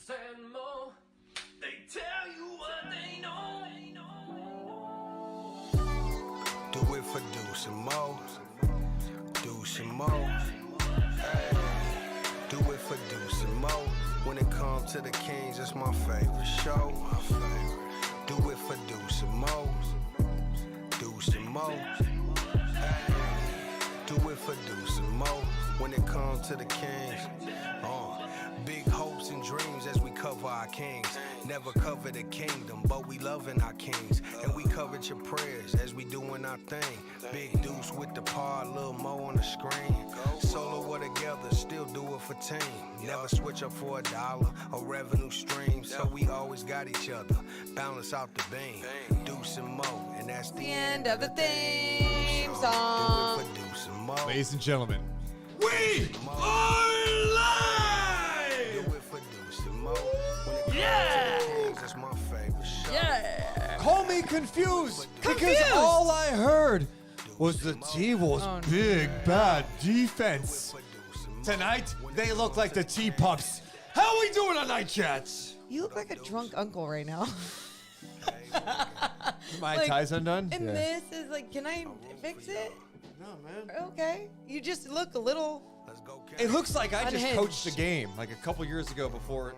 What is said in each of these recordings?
Deuce and Mo, they tell you what they know. Do it for Deuce and Mo. Deuce and Mo. Hey. Do it for Deuce and Mo. When it comes to the Kings, it's my favorite show. Do it for Deuce and Mo. Deuce and Mo. Hey. Do it for Deuce and Mo. When it comes to the Kings. Big hopes and dreams as we cover our kings. Never cover the kingdom, but we loving our kings. And we covered your prayers as we doing our thing. Big Deuce with the par, Lil Mo on the screen. Solo or together, still do it for team. Never switch up for $1 or revenue stream. So we always got each other, balance out the beam. Deuce and Mo, and that's the end of the theme song. Do it for Deuce and Mo. Ladies and gentlemen, we are live! Yeah! That's my favorite show. Yeah! Call me confused because all I heard was the T-Wolves' big bad defense. Tonight, they look like the T-Pups. How are we doing on Night Chats? You look like a drunk uncle right now. My ties undone? And this is like, can I fix it? No, man. Okay. You just look a little... It looks like I just unhinged. coached a game like a couple years ago before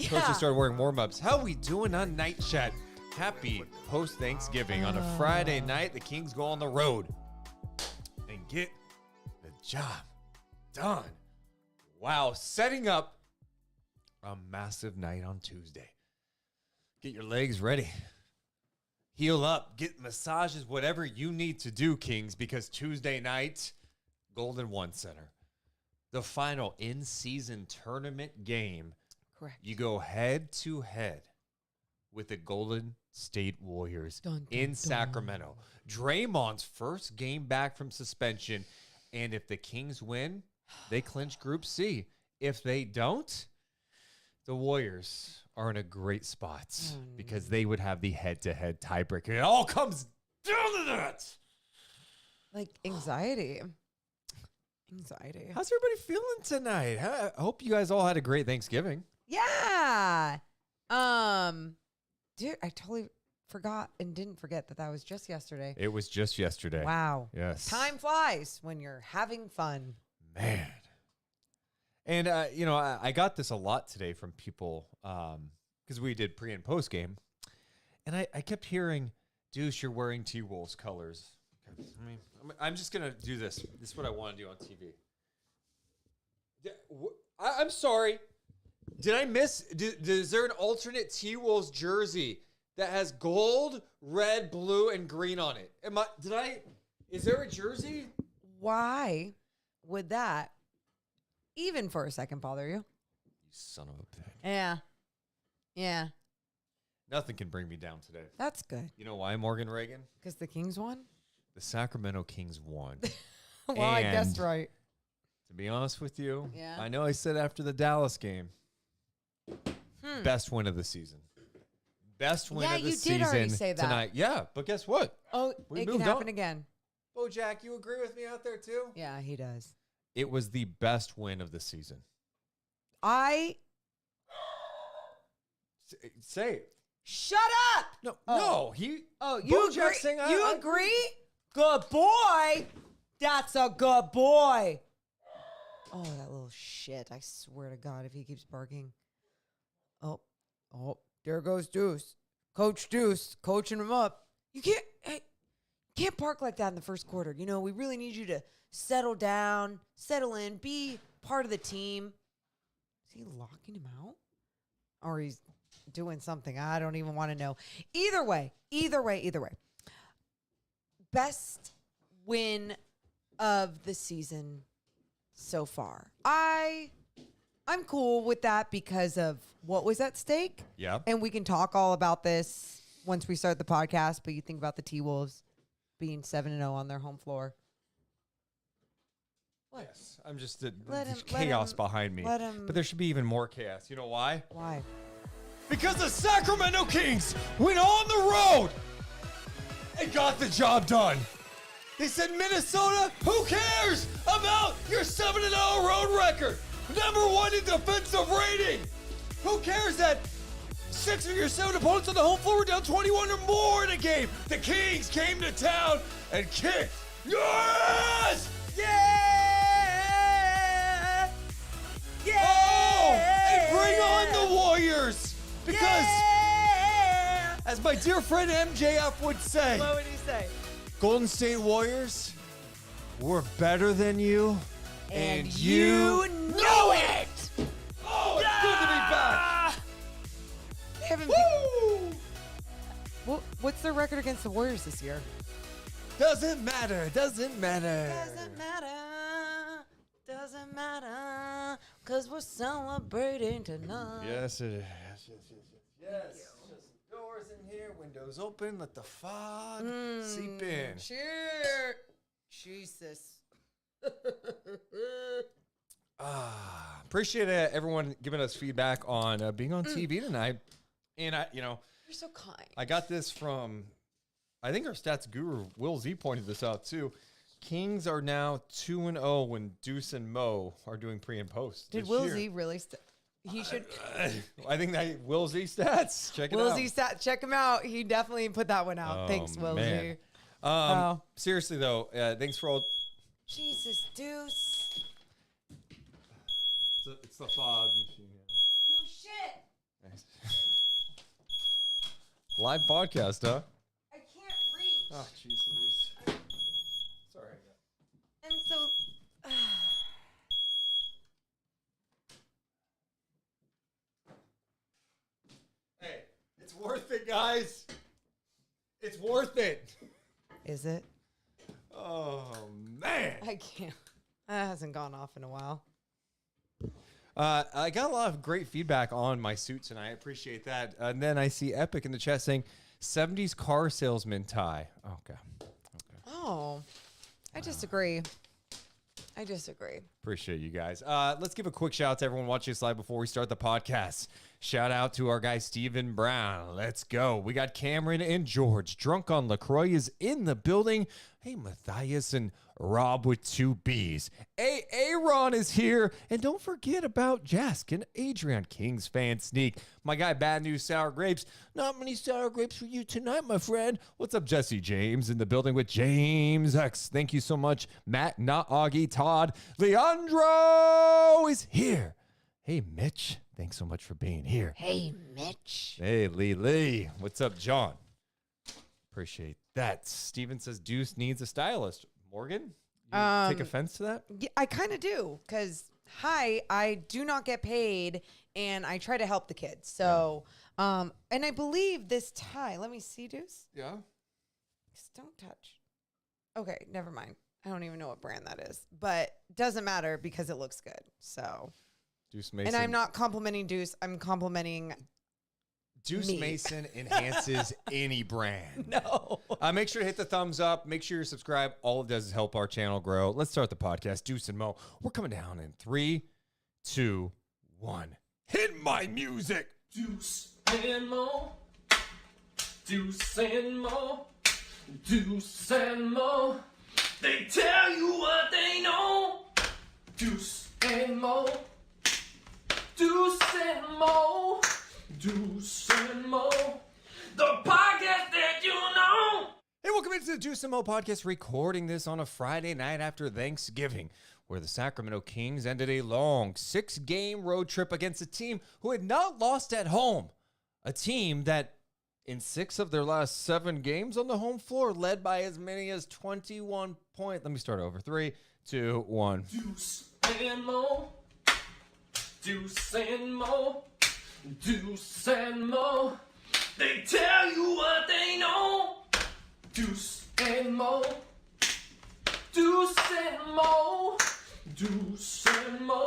coaches started wearing warm-ups. How we doing on Night Chat? Happy post-Thanksgiving. On a Friday night, the Kings go on the road and get the job done. Wow, setting up a massive night on Tuesday. Get your legs ready. Heal up, get massages, whatever you need to do, Kings, because Tuesday night, Golden One Center. The final in-season tournament game. Correct. You go head-to-head with the Golden State Warriors in Sacramento. Draymond's first game back from suspension. And if the Kings win, they clinch Group C. If they don't, the Warriors are in a great spot because they would have the head-to-head tiebreaker. It all comes down to that. Like anxiety. Anxiety. How's everybody feeling tonight? I hope you guys all had a great Thanksgiving. Yeah. Dude, I totally forgot and didn't forget that was just yesterday. It was just yesterday. Wow. Yes. Time flies when you're having fun. Man. And, I got this a lot today from people because we did pre and post game. And I kept hearing, Deuce, you're wearing T-Wolves colors. I'm just going to do this. This is what I want to do on TV. I'm sorry. Did I miss? Is there an alternate T-Wolves jersey that has gold, red, blue, and green on it? Is there a jersey? Why would that even for a second bother you? You son of a bitch. Yeah. Yeah. Nothing can bring me down today. That's good. You know why, Morgan Reagan? Because the Kings won? The Sacramento Kings won. Well, I guessed right. To be honest with you, Yeah. I know I said after the Dallas game, best win of the season. Best win of the season did already say that tonight. Yeah, but guess what? Oh, it can happen again. Bo Jack, you agree with me out there too? Yeah, he does. It was the best win of the season. Say it. Shut up! No, he. Oh, you Bo agree? Jack's saying You agree? Good boy. That's a good boy. Oh, that little shit! I swear to God, if he keeps barking. Oh, there goes Deuce, Coach Deuce, coaching him up. You can't bark like that in the first quarter. You know, we really need you to settle down, settle in, be part of the team. Is he locking him out? Or he's doing something. I don't even want to know. Either way. Best win of the season so far. I'm cool with that because of what was at stake. Yeah. And we can talk all about this once we start the podcast, but you think about the T-Wolves being 7-0 on their home floor. What? Yes, I'm just Let chaos him- behind me. let him- But there should be even more chaos. You know why? Why? Because the Sacramento Kings went on the road and got the job done. They said, Minnesota, who cares about your 7-0 road record? #1 in defensive rating. Who cares that 6 of your 7 opponents on the home floor were down 21 or more in a game? The Kings came to town and kicked your ass! Yeah! Yeah! Oh! And bring on the Warriors! Because, Yeah! as my dear friend MJF would say, What would he say? Golden State Warriors, we're better than you, and you know it! Oh, it's good to be back! They haven't what's their record against the Warriors this year? Doesn't matter, doesn't matter. Doesn't matter, because we're celebrating tonight. Yes, it is. Yes. Just doors in here, windows open, let the fog seep in. Cheer. Jesus. Appreciate everyone giving us feedback on being on TV tonight. And You're so kind. I got this from, I think our stats guru, Will Z, pointed this out too. Kings are now 2-0 when Deuce and Mo are doing pre and post. Did this Will year. Z really? He should. I think that Will Z stats. Check it out. Will Z stat. Check him out. He definitely put that one out. Oh, Thanks, Will man. Z. Seriously though, thanks for all. Jesus, Deuce. It's the fog machine. No shit. Nice. Live podcast, huh? I can't reach. Oh, jeez, Louise. Sorry. And so. Hey, it's worth it, guys. It's worth it. Is it? Oh, man. I can't. That hasn't gone off in a while. I got a lot of great feedback on my suit tonight. I appreciate that. And then I see Epic in the chat saying 70s car salesman tie. Okay. Oh, I disagree. I disagree. Appreciate you guys. Let's give a quick shout out to everyone watching us live before we start the podcast. Shout out to our guy, Steven Brown. Let's go. We got Cameron and George. Drunk on LaCroix is in the building. Hey, Matthias and Rob with 2 B's. Aaron is here. And don't forget about Jask and Adrian, Kings fan sneak. My guy, Bad News Sour Grapes. Not many sour grapes for you tonight, my friend. What's up, Jesse James in the building with James X. Thank you so much. Matt, not Augie, Todd. Leandro is here. Hey, Mitch. Thanks so much for being here. Hey, Mitch. Hey, Lee. What's up, John? Appreciate that. Steven says Deuce needs a stylist. Morgan, you take offense to that? Yeah, I kind of do, because, I do not get paid, and I try to help the kids. So, and I believe this tie, let me see, Deuce. Yeah. Don't touch. Okay, never mind. I don't even know what brand that is, but doesn't matter because it looks good. So, Deuce Mason. and I'm not complimenting Deuce. I'm complimenting Deuce me. Mason enhances any brand. No. Make sure to hit the thumbs up. Make sure you subscribe. All it does is help our channel grow. Let's start the podcast. Deuce and Mo. We're coming down in 3, 2, 1. Hit my music. Deuce and Mo. Deuce and Mo. Deuce and Mo. They tell you what they know. Deuce and Mo. Deuce and Mo. Deuce and Mo. The podcast that you know. Hey, welcome into the Deuce and Mo podcast, recording this on a Friday night after Thanksgiving, where the Sacramento Kings ended a long 6-game road trip against a team who had not lost at home. A team that, in 6 of their last 7 games on the home floor, led by as many as 21 points. Let me start over. 3, 2, 1. Deuce and Mo. Deuce and Mo. Deuce and Mo. They tell you what they know. Deuce and Mo. Deuce and Mo. Deuce and Mo.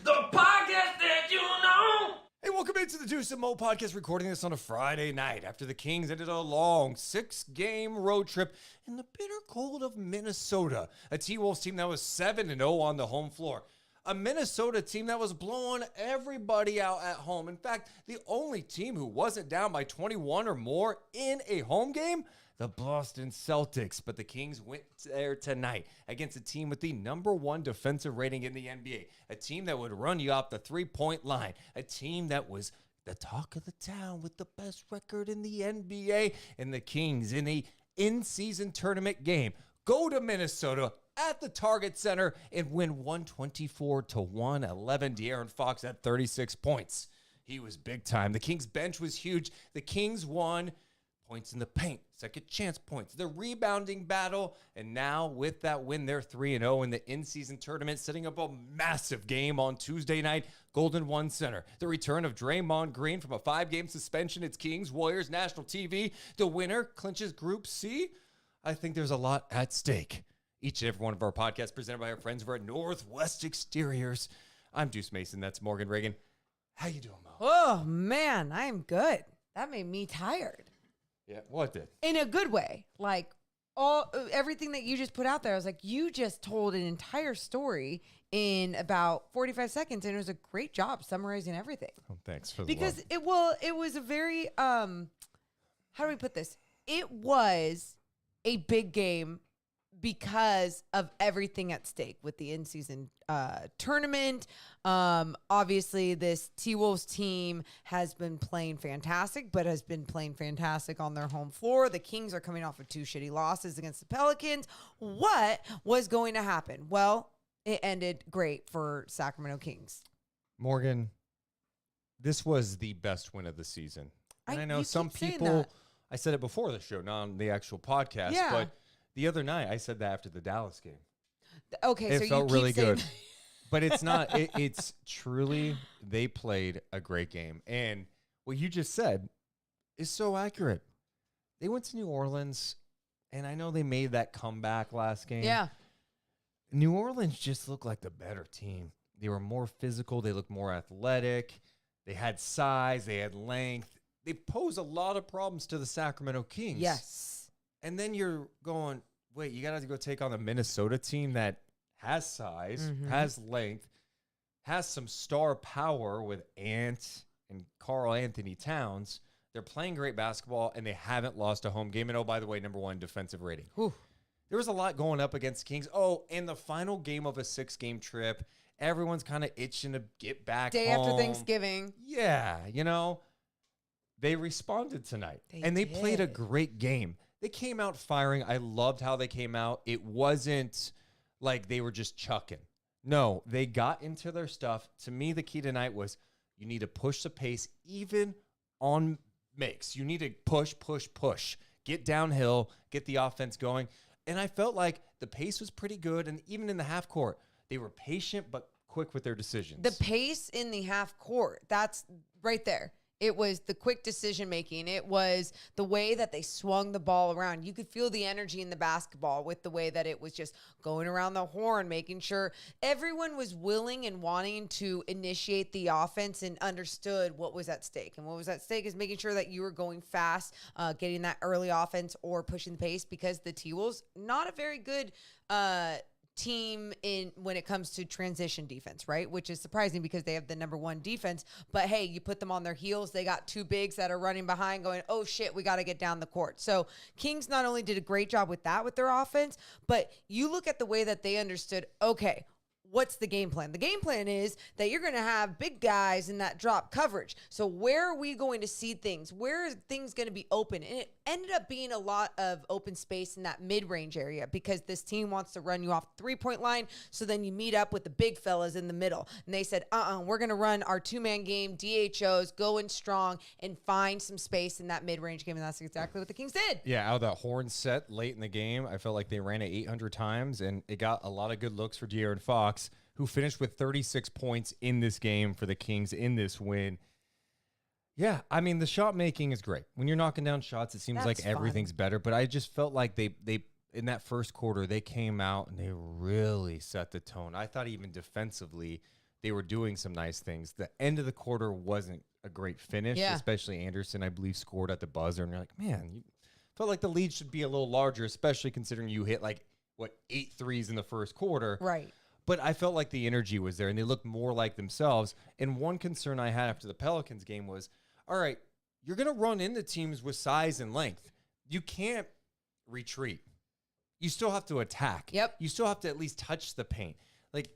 The podcast that you know. Hey, welcome into the Deuce and Mo podcast, recording this on a Friday night after the Kings ended a long 6-game road trip in the bitter cold of Minnesota. A T-Wolves team that was 7-0 on the home floor. A Minnesota team that was blowing everybody out at home. In fact, the only team who wasn't down by 21 or more in a home game, the Boston Celtics. But the Kings went there tonight against a team with the #1 defensive rating in the NBA, a team that would run you off the three-point line, a team that was the talk of the town with the best record in the NBA, and the Kings in a in-season tournament game go to Minnesota at the Target Center and win 124-111. De'Aaron Fox had 36 points. He was big time. The Kings bench was huge. The Kings won points in the paint, second chance points, the rebounding battle, and now with that win, they're 3-0 in the in-season tournament, setting up a massive game on Tuesday night, Golden One Center. The return of Draymond Green from a 5-game suspension. It's Kings-Warriors national TV. The winner clinches Group C. I think there's a lot at stake. Each and every one of our podcasts presented by our friends over at Northwest Exteriors. I'm Deuce Mason. That's Morgan Reagan. How you doing, Mo? Oh, man, I am good. That made me tired. Yeah, what did? In a good way. Like, everything that you just put out there, I was like, you just told an entire story in about 45 seconds, and it was a great job summarizing everything. Oh, thanks for the Because love. it was a very, how do we put this? It was a big game because of everything at stake with the in-season tournament. Obviously, this T-Wolves team has been playing fantastic, but has been playing fantastic on their home floor. The Kings are coming off of 2 shitty losses against the Pelicans. What was going to happen? Well, it ended great for Sacramento Kings. Morgan, this was the best win of the season. And I know some people, I said it before the show, not on the actual podcast, but the other night I said that after the Dallas game. Okay, it so felt you keep really good. saying But it's not, it's truly, they played a great game. And what you just said is so accurate. They went to New Orleans, and I know they made that comeback last game. Yeah. New Orleans just looked like the better team. They were more physical. They looked more athletic. They had size. They had length. They posed a lot of problems to the Sacramento Kings. Yes. And then you're going, wait, you got to go take on the Minnesota team that has size, has length, has some star power with Ant and Karl Anthony Towns. They're playing great basketball, and they haven't lost a home game. And, oh, by the way, #1 defensive rating. Whew. There was a lot going up against Kings. Oh, and the final game of a 6-game trip, everyone's kind of itching to get back Day home. after Thanksgiving. Yeah, you know, they responded tonight, and they played a great game. They came out firing. I loved how they came out. It wasn't like they were just chucking. No, they got into their stuff. To me, the key tonight was you need to push the pace even on makes. You need to push. Get downhill, get the offense going. And I felt like the pace was pretty good. And even in the half court, they were patient but quick with their decisions. The pace in the half court, that's right there. It was the quick decision making. It was the way that they swung the ball around. You could feel the energy in the basketball with the way that it was just going around the horn, making sure everyone was willing and wanting to initiate the offense and understood what was at stake. And what was at stake is making sure that you were going fast, getting that early offense or pushing the pace, because the T-Wolves, not a very good team in when it comes to transition defense, right? Which is surprising because they have the #1 defense. But hey, you put them on their heels. They got 2 bigs that are running behind going, oh shit, we got to get down the court. So Kings not only did a great job with that with their offense, but you look at the way that they understood, okay, what's the game plan? The game plan is that you're going to have big guys in that drop coverage. So where are we going to see things? Where are things going to be open? And it ended up being a lot of open space in that mid-range area because this team wants to run you off the 3-point line. So then you meet up with the big fellas in the middle. And they said, we're going to run our 2-man game, DHOs, go in strong, and find some space in that mid-range game. And that's exactly what the Kings did. Yeah, out of that horn set late in the game, I felt like they ran it 800 times, and it got a lot of good looks for De'Aaron Fox, who finished with 36 points in this game for the Kings in this win. Yeah, I mean, the shot making is great. When you're knocking down shots, it seems That's like everything's better. But I just felt like they in that first quarter, they came out and they really set the tone. I thought even defensively, they were doing some nice things. The end of the quarter wasn't a great finish, especially Anderson, I believe, scored at the buzzer. And you're like, man, you felt like the lead should be a little larger, especially considering you hit 8 threes in the first quarter. Right. But I felt like the energy was there, and they looked more like themselves. And one concern I had after the Pelicans game was, all right, you're going to run into teams with size and length. You can't retreat. You still have to attack. Yep. You still have to at least touch the paint. Like,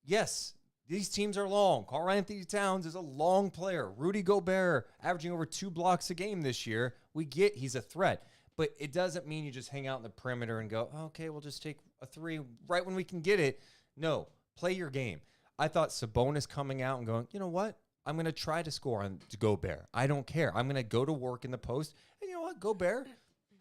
yes, these teams are long. Karl-Anthony Towns is a long player. Rudy Gobert averaging over 2 blocks a game this year. We get he's a threat. But it doesn't mean you just hang out in the perimeter and go, oh, okay, we'll just take a 3 right when we can get it. No, play your game. I thought Sabonis coming out and going, you know what? I'm going to try to score on Gobert. I don't care. I'm going to go to work in the post. And you know what? Gobert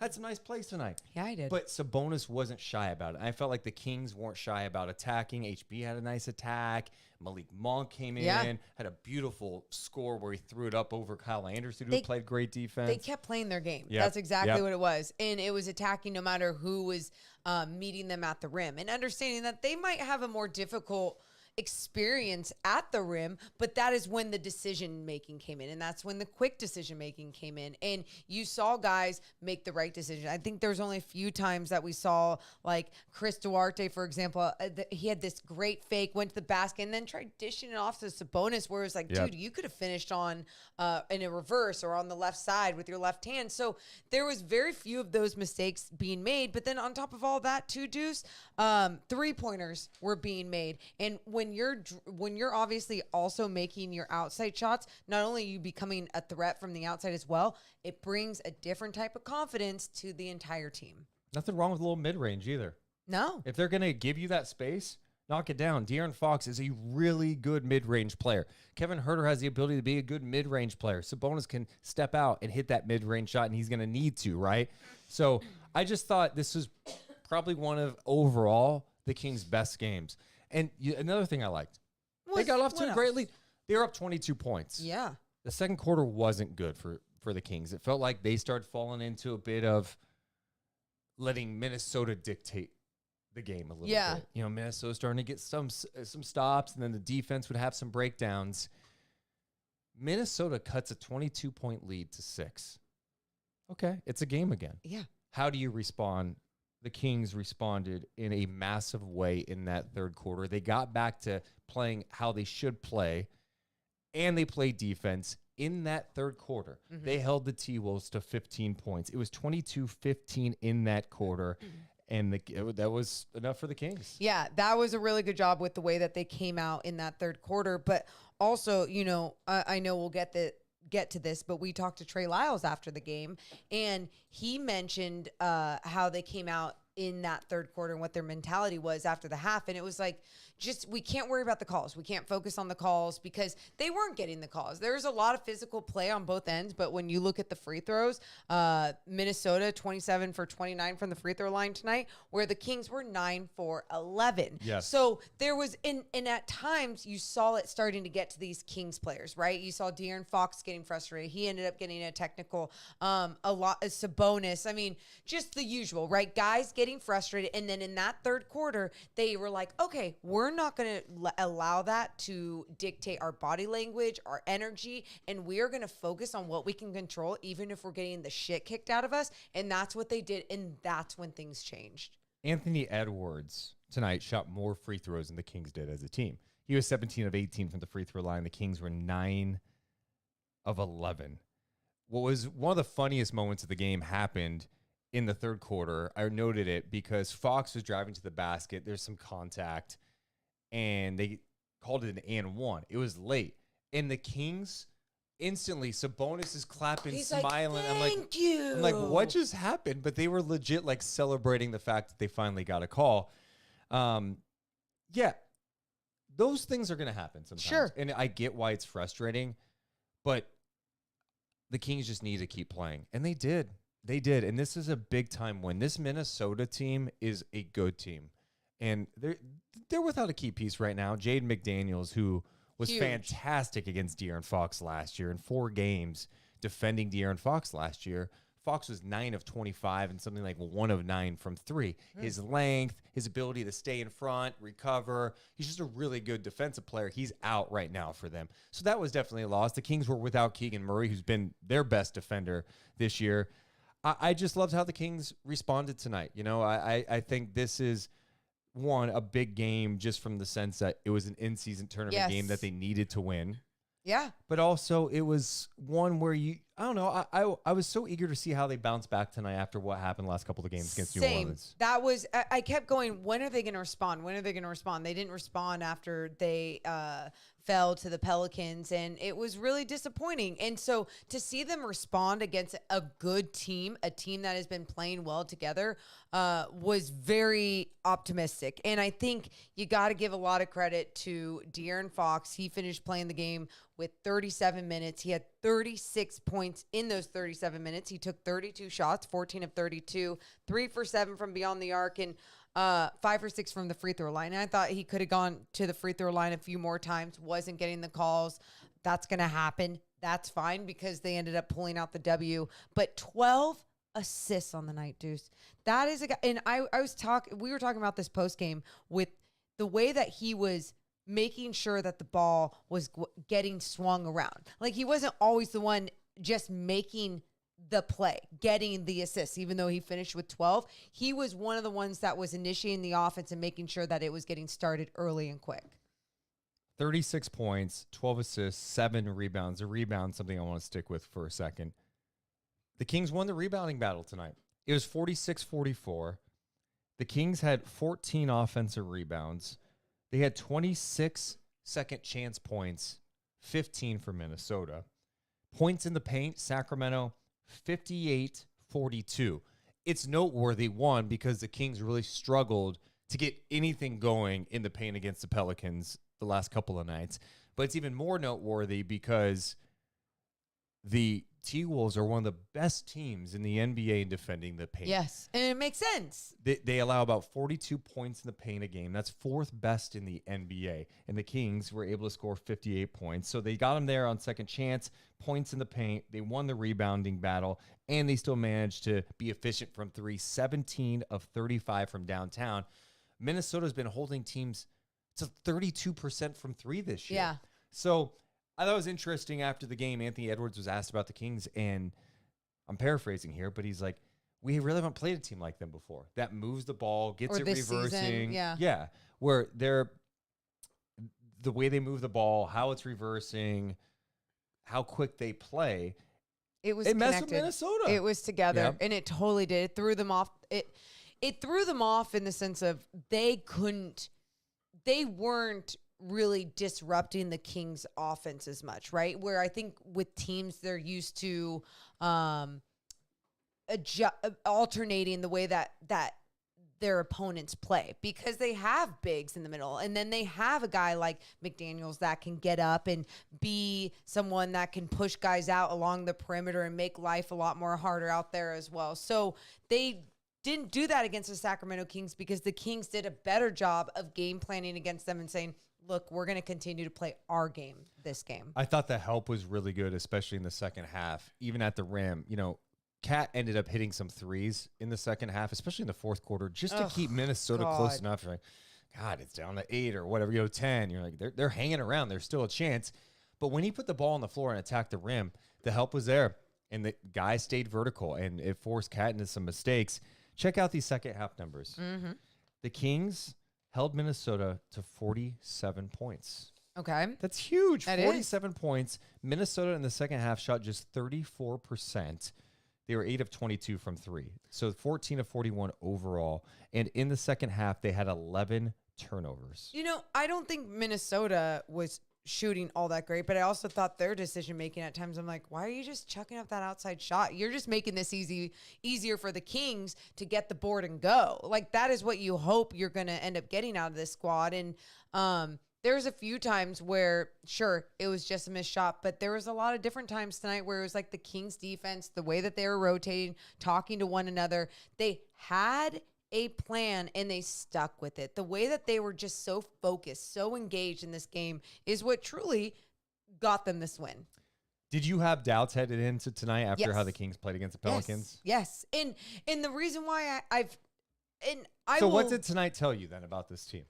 had some nice plays tonight. Yeah, I did. But Sabonis wasn't shy about it. I felt like the Kings weren't shy about attacking. HB had a nice attack. Malik Monk came in, had a beautiful score where he threw it up over Kyle Anderson, who played great defense. They kept playing their game. Yep. That's exactly what it was. And it was attacking no matter who was meeting them at the rim. And understanding that they might have a more difficult experience at the rim, but that is when the decision making came in, and that's when the quick decision making came in, and you saw guys make the right decision. I think there's only a few times that we saw, like Chris Duarte, for example, he had this great fake, went to the basket, and then tried dishing it off to Sabonis, where it was like, dude, you could have finished on in a reverse or on the left side with your left hand. So there was very few of those mistakes being made. But then on top of all that, too, Deuce, 3-pointers were being made, and when you're obviously also making your outside shots, not only are you becoming a threat from the outside as well, it brings a different type of confidence to the entire team. Nothing wrong with a little mid-range either. No. If they're going to give you that space, knock it down. De'Aaron Fox is a really good mid-range player. Kevin Huerter has the ability to be a good mid-range player. Sabonis can step out and hit that mid-range shot, and he's going to need to, right? So I just thought this was probably one of, overall, the Kings' best games. And another thing I liked, they got off to a great lead. They were up 22 points. Yeah. The second quarter wasn't good for the Kings. It felt like they started falling into a bit of letting Minnesota dictate the game a little bit. You know, Minnesota's starting to get some stops, and then the defense would have some breakdowns. Minnesota cuts a 22-point lead to 6. Okay, it's a game again. Yeah. How do you respond? The Kings responded in a massive way in that third quarter. They got back to playing how they should play, and they played defense in that third quarter. Mm-hmm. They held the T-Wolves to 15 points. It was 22-15 in that quarter, and that was enough for the Kings. Yeah, that was a really good job with the way that they came out in that third quarter. But also, you know, I know we'll get to this, but we talked to Trey Lyles after the game, and he mentioned how they came out in that third quarter and what their mentality was after the half. And it was like, just, we can't worry about the calls. We can't focus on the calls because they weren't getting the calls. There's a lot of physical play on both ends, but when you look at the free throws, Minnesota 27 for 29 from the free throw line tonight, where the Kings were 9 for 11. Yes. So there was, and at times you saw it starting to get to these Kings players, right? You saw De'Aaron Fox getting frustrated. He ended up getting a technical, a lot of Sabonis. I mean, just the usual, right? Guys getting frustrated. And then in that third quarter, they were like, okay, we're not going to allow that to dictate our body language, our energy, and we are going to focus on what we can control, even if we're getting the shit kicked out of us. And that's what they did, and that's when things changed. Anthony Edwards tonight shot more free throws than the Kings did as a team. He was 17 of 18 from the free throw line. The Kings were 9 of 11. What was one of the funniest moments of the game happened in the third quarter. I noted it because Fox was driving to the basket. There's some contact, and they called it an and one. It was late. And the Kings instantly, Sabonis is clapping, He's smiling. Like, Thank you. I'm like, what just happened? But they were legit like celebrating the fact that they finally got a call. Yeah, those things are going to happen sometimes. Sure. And I get why it's frustrating, but the Kings just need to keep playing. And they did. They did. And this is a big time win. This Minnesota team is a good team. And they're without a key piece right now. Jaden McDaniels, who was fantastic against De'Aaron Fox last year in 4 games, defending De'Aaron Fox last year. Fox was 9 of 25 and something like 1 of 9 from 3. His length, his ability to stay in front, recover. He's just a really good defensive player. He's out right now for them. So that was definitely a loss. The Kings were without Keegan Murray, who's been their best defender this year. I just loved how the Kings responded tonight. You know, I think this is, a big game just from the sense that it was an in-season tournament game that they needed to win. Yeah. But also, it was one where I don't know. I was so eager to see how they bounce back tonight after what happened the last couple of games against New Orleans. That was, I kept going, when are they going to respond? When are they going to respond? They didn't respond after they fell to the Pelicans, and it was really disappointing. And so to see them respond against a good team, a team that has been playing well together, was very optimistic. And I think you got to give a lot of credit to De'Aaron Fox. He finished playing the game with 37 minutes. He had 36 points in those 37 minutes. He took 32 shots, 14 of 32, 3 for 7 from beyond the arc, and 5 for 6 from the free throw line. And I thought he could have gone to the free throw line a few more times, wasn't getting the calls. That's going to happen. That's fine because they ended up pulling out the W. But 12 assists on the night, Deuce. That is a guy. And we were talking about this post game with the way that he was making sure that the ball was getting swung around. Like, he wasn't always the one just making the play, getting the assist, even though he finished with 12. He was one of the ones that was initiating the offense and making sure that it was getting started early and quick. 36 points, 12 assists, 7 rebounds. A rebound, something I want to stick with for a second. The Kings won the rebounding battle tonight. It was 46-44. The Kings had 14 offensive rebounds. They had 26 second chance points, 15 for Minnesota. Points in the paint, Sacramento, 58-42. It's noteworthy, one, because the Kings really struggled to get anything going in the paint against the Pelicans the last couple of nights. But it's even more noteworthy because the T-Wolves are one of the best teams in the NBA in defending the paint. Yes, and it makes sense. They allow about 42 points in the paint a game. That's 4th best in the NBA. And the Kings were able to score 58 points. So they got them there on second chance, points in the paint. They won the rebounding battle, and they still managed to be efficient from 3, 17 of 35 from downtown. Minnesota's been holding teams to 32% from 3 this year. Yeah. So I thought it was interesting after the game. Anthony Edwards was asked about the Kings, and I'm paraphrasing here, but he's like, we really haven't played a team like them before that moves the ball, gets it reversing. Season, yeah. Yeah. Where the way they move the ball, how it's reversing, how quick they play. It messed with Minnesota. It was together, and it totally did. It threw them off. It threw them off in the sense of they weren't really disrupting the Kings offense as much, right? Where I think with teams, they're used to alternating the way that their opponents play because they have bigs in the middle. And then they have a guy like McDaniels that can get up and be someone that can push guys out along the perimeter and make life a lot more harder out there as well. So they didn't do that against the Sacramento Kings because the Kings did a better job of game planning against them and saying, look, we're going to continue to play our game this game. I thought the help was really good, especially in the second half, even at the rim. You know, Cat ended up hitting some threes in the second half, especially in the fourth quarter, just to keep Minnesota close enough. You're like, God, it's down to 8 or whatever, 10. You're like, they're hanging around. There's still a chance. But when he put the ball on the floor and attacked the rim, the help was there. And the guy stayed vertical, and it forced Cat into some mistakes. Check out these second half numbers. Mm-hmm. The Kings held Minnesota to 47 points. Okay. That's huge. That 47 points. Minnesota in the second half shot just 34%. They were 8 of 22 from 3. So 14 of 41 overall. And in the second half, they had 11 turnovers. You know, I don't think Minnesota was shooting all that great, but I also thought their decision making at times, I'm like, why are you just chucking up that outside shot? You're just making this easier for the Kings to get the board and go. Like, that is what you hope you're going to end up getting out of this squad. And there's a few times where, sure, it was just a missed shot, but there was a lot of different times tonight where it was like the Kings defense, the way that they were rotating, talking to one another. They had a plan and they stuck with it. The way that they were just so focused, so engaged in this game is what truly got them this win. Did you have doubts headed into tonight after how the Kings played against the Pelicans? Yes. And the reason why So what did tonight tell you then about this team?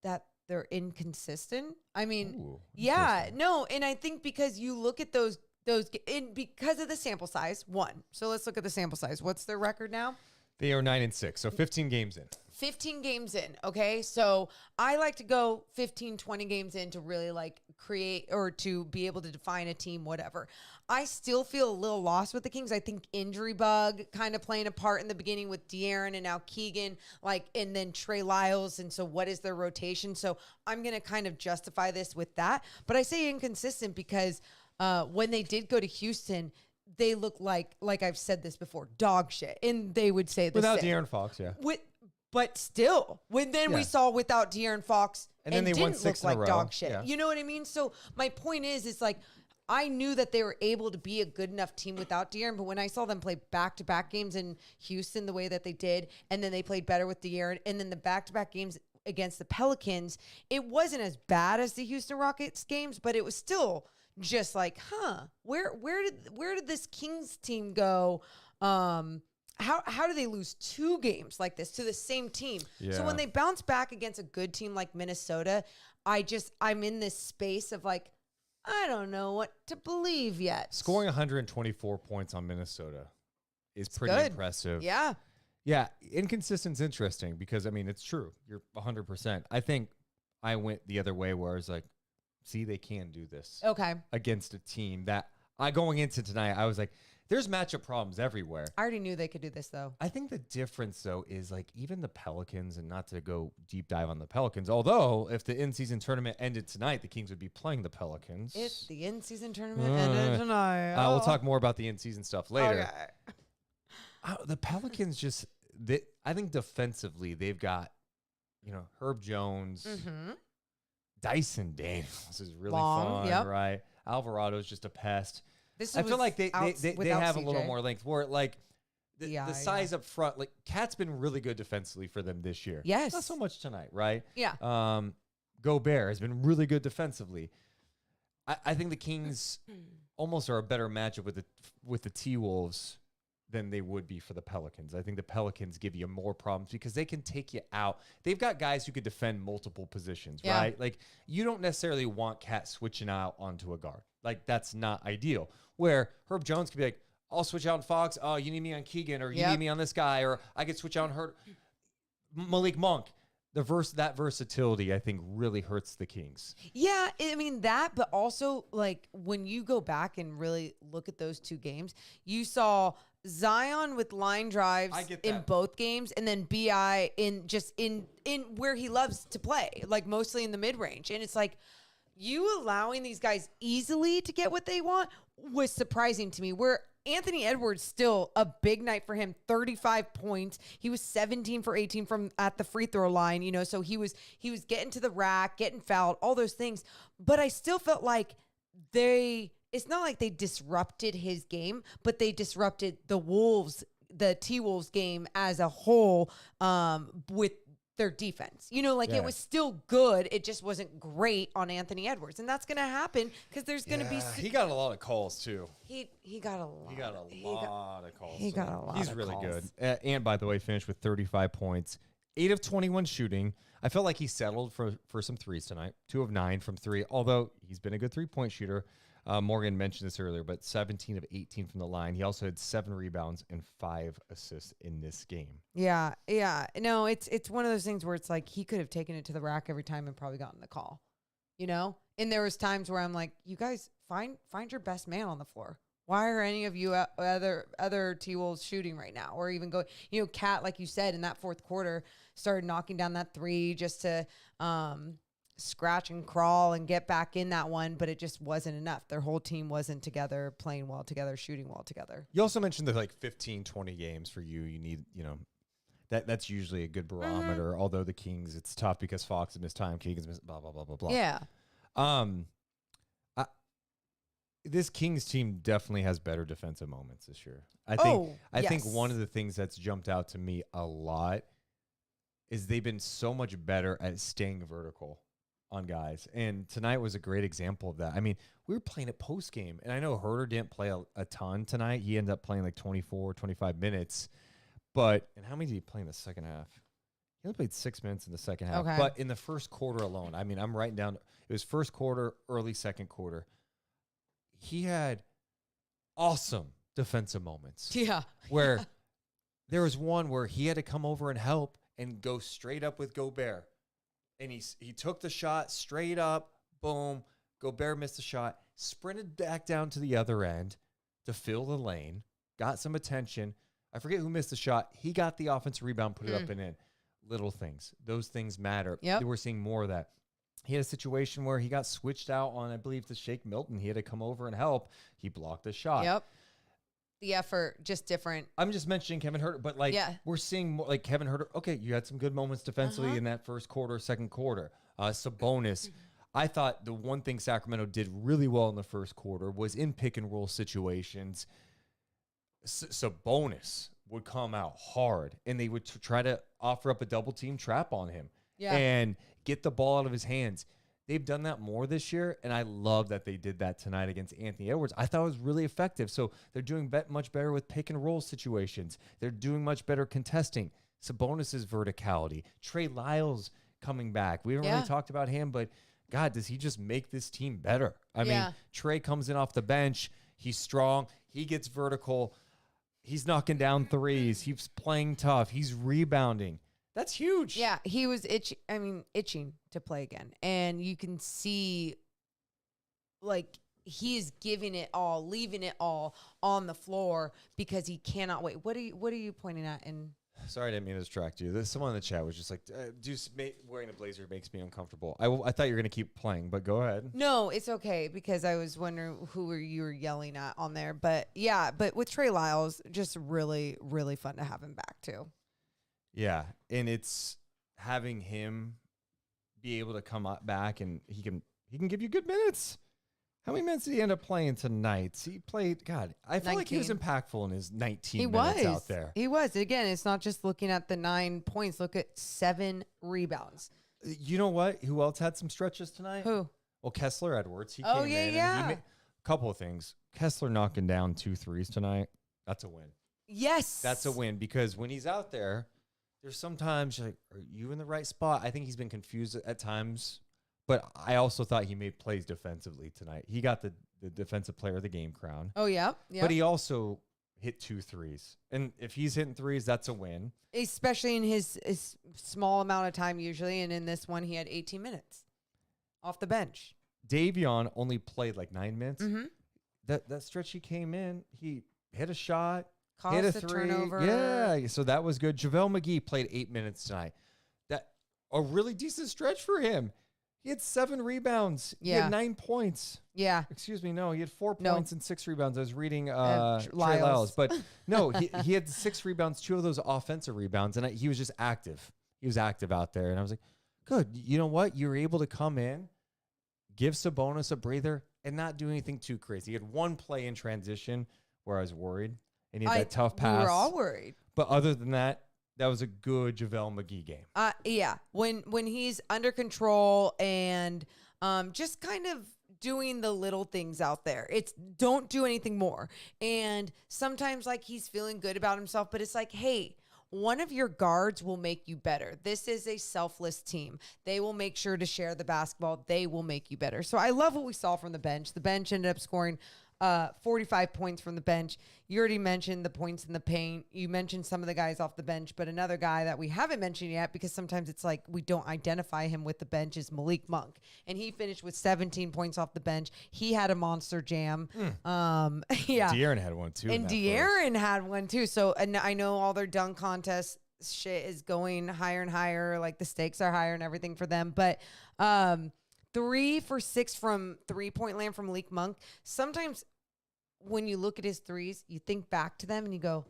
That they're inconsistent. I mean, Ooh, yeah, no. And I think because you look at those and because of the sample size, one. So let's look at the sample size. What's their record now? They are 9-6, so 15 games in. 15 games in, okay? So I like to go 15, 20 games in to really like create or to be able to define a team, whatever. I still feel a little lost with the Kings. I think injury bug kind of playing a part in the beginning with De'Aaron and now Keegan, like, and then Trey Lyles. And so what is their rotation? So I'm going to kind of justify this with that. But I say inconsistent because when they did go to Houston, they look like I've said this before, dog shit. And they would say this without De'Aaron Fox, yeah. But still, we saw without De'Aaron Fox and then they won didn't 6 look in a like row. dog shit. Yeah. You know what I mean? So my point is like I knew that they were able to be a good enough team without De'Aaron, but when I saw them play back-to-back games in Houston the way that they did, and then they played better with De'Aaron, and then the back-to-back games against the Pelicans, it wasn't as bad as the Houston Rockets games, but it was still just like, where did this Kings team go? How do they lose 2 games like this to the same team? Yeah. So when they bounce back against a good team like Minnesota, I'm in this space of like, I don't know what to believe yet. Scoring 124 points on Minnesota is pretty good. impressive. Yeah. Yeah, inconsistent's interesting because, I mean, it's true. You're 100%. I think I went the other way where I was like, see, they can do this. Okay. Against a team that going into tonight, I was like, there's matchup problems everywhere. I already knew they could do this, though. I think the difference, though, is like even the Pelicans, and not to go deep dive on the Pelicans, although if the in-season tournament ended tonight, the Kings would be playing the Pelicans. If the in-season tournament ended tonight. We'll talk more about the in-season stuff later. Okay. The Pelicans just, I think defensively, they've got, Herb Jones, Dyson Daniels is really fun, right? Alvarado's just a pest. I feel like they have a little more length. Where like the size up front, like Cat's been really good defensively for them this year. Yes, not so much tonight, right? Yeah. Gobert has been really good defensively. I think the Kings almost are a better matchup with the T-Wolves than they would be for the Pelicans. I think the Pelicans give you more problems because they can take you out. They've got guys who could defend multiple positions, right? Like you don't necessarily want Cat switching out onto a guard. Like that's not ideal. Where Herb Jones could be like, I'll switch out on Fox. Oh, you need me on Keegan, or you need me on this guy, or I could switch out on Malik Monk. That versatility, I think, really hurts the Kings. Yeah, I mean that, but also like when you go back and really look at those 2 games, you saw Zion with line drives in both games, and then BI in where he loves to play, like mostly in the mid range, and it's like you allowing these guys easily to get what they want was surprising to me. Where Anthony Edwards still a big night for him, 35 points. He was 17 for 18 from at the free throw line, so he was getting to the rack, getting fouled, all those things. But I still felt like it's not like they disrupted his game, but they disrupted the T-Wolves game as a whole with their defense. It was still good. It just wasn't great on Anthony Edwards. And that's going to happen because there's going to be... He got a lot of calls, too. He got a lot. He got a lot of calls. He got a lot He's of really calls. good. And, by the way, finished with 35 points. 8 of 21 shooting. I felt like he settled for some threes tonight. 2 of 9 from 3, although he's been a good three-point shooter. Morgan mentioned this earlier, but 17 of 18 from the line. He also had 7 rebounds and 5 assists in this game. Yeah. No, it's one of those things where it's like he could have taken it to the rack every time and probably gotten the call, And there was times where I'm like, you guys find your best man on the floor. Why are any of you other T-Wolves shooting right now? Or even go, Cat, like you said, in that fourth quarter, started knocking down that 3 just to scratch and crawl and get back in that one, but it just wasn't enough. Their whole team wasn't together, playing well together, shooting well together. You also mentioned the 15, 20 games for you. You need, that's usually a good barometer. Although the Kings, it's tough because Fox has missed time, Keegan's missed blah, blah, blah, blah, blah. Yeah. This Kings team definitely has better defensive moments this year. I think one of the things that's jumped out to me a lot is they've been so much better at staying vertical on guys. And tonight was a great example of that. I mean, we were playing at post game, and I know Herder didn't play a ton tonight. He ended up playing like 24, 25 minutes. And how many did he play in the second half? He only played 6 minutes in the second half. Okay. But in the first quarter alone, I mean, I'm writing down, it was first quarter, early second quarter. He had awesome defensive moments. Yeah. Where There was one where he had to come over and help and go straight up with Gobert. And he took the shot straight up, boom. Gobert missed the shot, sprinted back down to the other end to fill the lane, got some attention. I forget who missed the shot. He got the offensive rebound, put it up and in. Little things. Those things matter. Yep. We're seeing more of that. He had a situation where he got switched out on, I believe, to Shake Milton. He had to come over and help. He blocked the shot. Yep. The effort, just different. I'm just mentioning Kevin Huerter, but we're seeing more like Kevin Huerter. Okay, you had some good moments defensively in that first quarter, second quarter. Sabonis. I thought the one thing Sacramento did really well in the first quarter was in pick and roll situations. Sabonis would come out hard, and they would try to offer up a double team trap on him and get the ball out of his hands. They've done that more this year, and I love that they did that tonight against Anthony Edwards. I thought it was really effective. So they're doing much better with pick and roll situations. They're doing much better contesting. Sabonis' verticality. Trey Lyles coming back. We haven't really talked about him, but God, does he just make this team better? I mean, Trey comes in off the bench. He's strong. He gets vertical. He's knocking down threes. He's playing tough. He's rebounding. That's huge. Yeah, he was itching to play again. And you can see, like, he is giving it all, leaving it all on the floor because he cannot wait. What are you pointing at? And sorry, I didn't mean to distract you. Someone in the chat was just like, Deuce, wearing a blazer makes me uncomfortable. I thought you were going to keep playing, but go ahead. No, it's okay because I was wondering who you were yelling at on there. But, yeah, but with Trey Lyles, just really, really fun to have him back, too. Yeah, and it's having him be able to come back and he can give you good minutes. How many minutes did he end up playing tonight? He played, God, I feel like he was impactful in his 19 minutes out there. He was. Again, it's not just looking at the 9 points. Look at 7 rebounds. You know what? Who else had some stretches tonight? Who? Well, Kessler Edwards. He came in. A couple of things. Kessler knocking down 2 threes tonight. That's a win. Yes. That's a win because when he's out there, there's sometimes you're like, are you in the right spot? I think he's been confused at times, but I also thought he made plays defensively tonight. He got the defensive player of the game crown. Oh, yeah. But he also hit 2 threes. And if he's hitting threes, that's a win. Especially in his small amount of time usually. And in this one, he had 18 minutes off the bench. Davion only played like 9 minutes. Mm-hmm. That stretch he came in, he hit a shot. Caused hit a a 3. turnover. Yeah, so that was good. JaVale McGee played 8 minutes tonight. That a really decent stretch for him. He had 7 rebounds. Yeah. He had 9 points. Yeah. Excuse me, no, he had 4 points and 6 rebounds. I was reading Trey Lyles. Lyles. But no, he had 6 rebounds, 2 of those offensive rebounds, and he was just active. He was active out there. And I was like, good. You know what? You were able to come in, give Sabonis a breather, and not do anything too crazy. He had 1 play in transition where I was worried. And he had that tough pass. We were all worried. But other than that, that was a good JaVale McGee game. Yeah. When he's under control and just kind of doing the little things out there. It's don't do anything more. And sometimes like he's feeling good about himself, but it's like, hey, one of your guards will make you better. This is a selfless team. They will make sure to share the basketball. They will make you better. So I love what we saw from the bench. The bench ended up scoring 45 points from the bench. You already mentioned the points in the paint. You mentioned some of the guys off the bench, but another guy that we haven't mentioned yet because sometimes it's like we don't identify him with the bench is Malik Monk. And he finished with 17 points off the bench. He had a monster jam. Yeah. De'Aaron had one too. And De'Aaron had one too. So and I know all their dunk contest shit is going higher and higher. Like the stakes are higher and everything for them. But 3 for 6 from 3-point land from Malik Monk. Sometimes when you look at his threes, you think back to them and you go,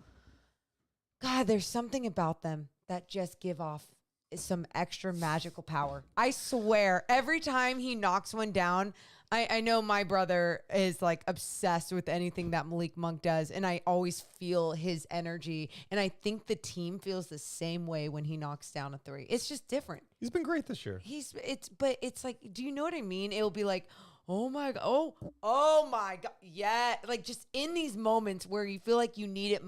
God, there's something about them that just give off some extra magical power. I swear, every time he knocks one down, I know my brother is like obsessed with anything that Malik Monk does, and I always feel his energy. And I think the team feels the same way when he knocks down a 3. It's just different. He's been great this year. But it's like, do you know what I mean? It'll be like, oh my God, oh my God, yeah. Like just in these moments where you feel like you need it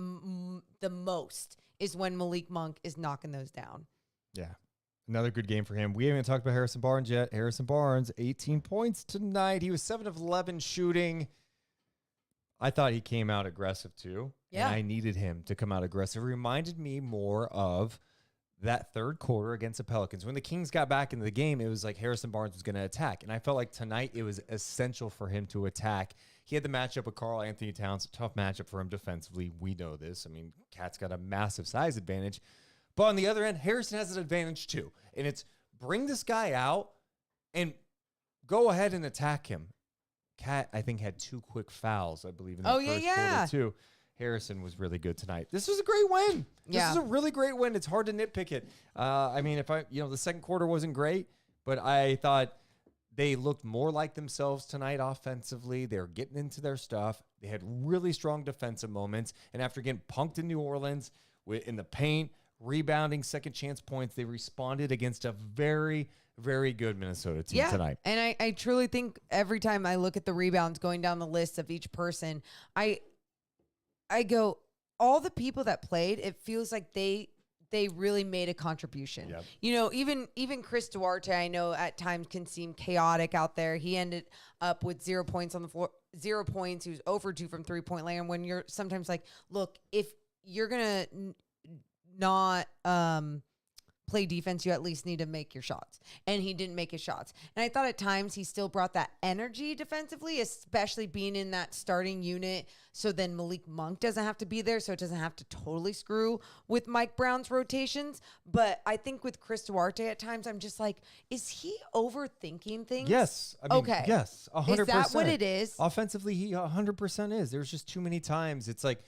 the most is when Malik Monk is knocking those down. Yeah. Another good game for him. We haven't talked about Harrison Barnes yet. Harrison Barnes, 18 points tonight. He was 7 of 11 shooting. I thought he came out aggressive too. Yeah. And I needed him to come out aggressive. It reminded me more of that third quarter against the Pelicans. When the Kings got back into the game, it was like Harrison Barnes was going to attack. And I felt like tonight it was essential for him to attack. He had the matchup with Karl Anthony Towns, tough matchup for him defensively. We know this. I mean, Cat's got a massive size advantage. But on the other end, Harrison has an advantage too. And it's bring this guy out and go ahead and attack him. Cat, I think, had 2 quick fouls, I believe, in the first quarter too. Harrison was really good tonight. This was a great win. This is a really great win. It's hard to nitpick it. I mean, the second quarter wasn't great, but I thought they looked more like themselves tonight offensively. They were getting into their stuff. They had really strong defensive moments. And after getting punked in New Orleans in the paint, rebounding, second chance points, they responded against a very, very good Minnesota team tonight. And I truly think every time I look at the rebounds going down the list of each person, I go, all the people that played, it feels like they really made a contribution. Yep. You know, even Chris Duarte, I know at times can seem chaotic out there. He ended up with 0 points on the floor, 0 points. He was over 2 from 3-point land. When you're sometimes like, look, if you're going to not play defense, you at least need to make your shots. And he didn't make his shots. And I thought at times he still brought that energy defensively, especially being in that starting unit. So then Malik Monk doesn't have to be there, so it doesn't have to totally screw with Mike Brown's rotations. But I think with Chris Duarte at times, I'm just like, is he overthinking things? Yes. I mean, okay. Yes, 100%. Is that what it is? Offensively, he 100% is. There's just too many times. It's like,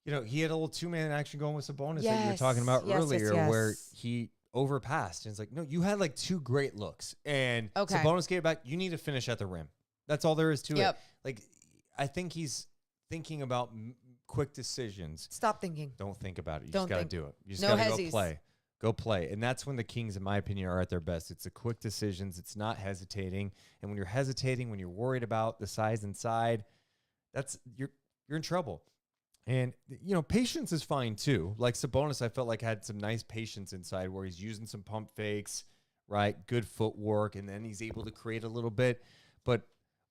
he had a little 2-man action going with Sabonis that you were talking about earlier, where he overpassed. And it's like, no, you had like 2 great looks. And Sabonis gave it back. You need to finish at the rim. That's all there is to it. Like, I think he's thinking about quick decisions. Stop thinking. Don't think about it. You just got to do it. You just No got to go hezzies. play. Go play. And that's when the Kings, in my opinion, are at their best. It's the quick decisions. It's not hesitating. And when you're hesitating, when you're worried about the size inside, you're in trouble. And, patience is fine too. Like Sabonis, I felt like had some nice patience inside where he's using some pump fakes, right? Good footwork, and then he's able to create a little bit. But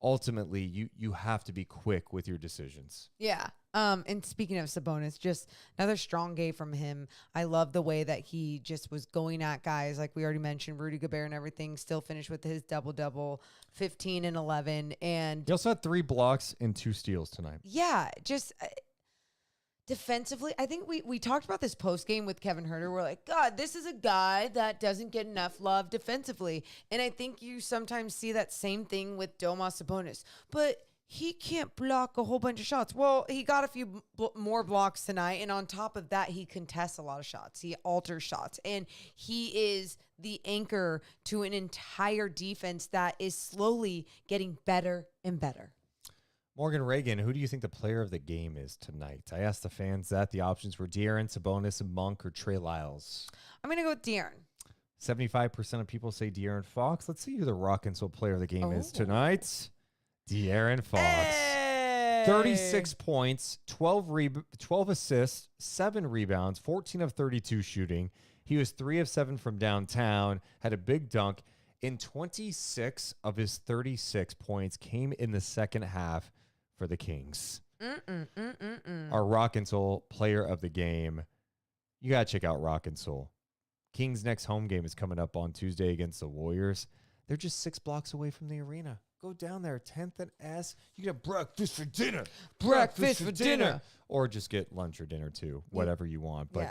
ultimately, you have to be quick with your decisions. Yeah. And speaking of Sabonis, just another strong game from him. I love the way that he just was going at guys. Like we already mentioned, Rudy Gobert and everything, still finished with his double-double, 15 and 11. And he also had 3 blocks and 2 steals tonight. Yeah, just defensively, I think we talked about this post game with Kevin Huerter. We're like, God, this is a guy that doesn't get enough love defensively. And I think you sometimes see that same thing with Domas Sabonis. But he can't block a whole bunch of shots. Well, he got a few more blocks tonight. And on top of that, he contests a lot of shots. He alters shots. And he is the anchor to an entire defense that is slowly getting better and better. Morgan Reagan, who do you think the player of the game is tonight? I asked the fans that. The options were De'Aaron, Sabonis, and Monk, or Trey Lyles. I'm going to go with De'Aaron. 75% of people say De'Aaron Fox. Let's see who the Arkansas player of the game is tonight. De'Aaron Fox. Hey! 36 points, 12 assists, 7 rebounds, 14 of 32 shooting. He was 3 of 7 from downtown, had a big dunk. In 26 of his 36 points came in the second half for the Kings. Our Arkansas player of the game. You got to check out Arkansas. Kings' next home game is coming up on Tuesday against the Warriors. They're just 6 blocks away from the arena. Go down there, 10th and S. You get breakfast for dinner. Breakfast for dinner. Or just get lunch or dinner too, whatever you want. But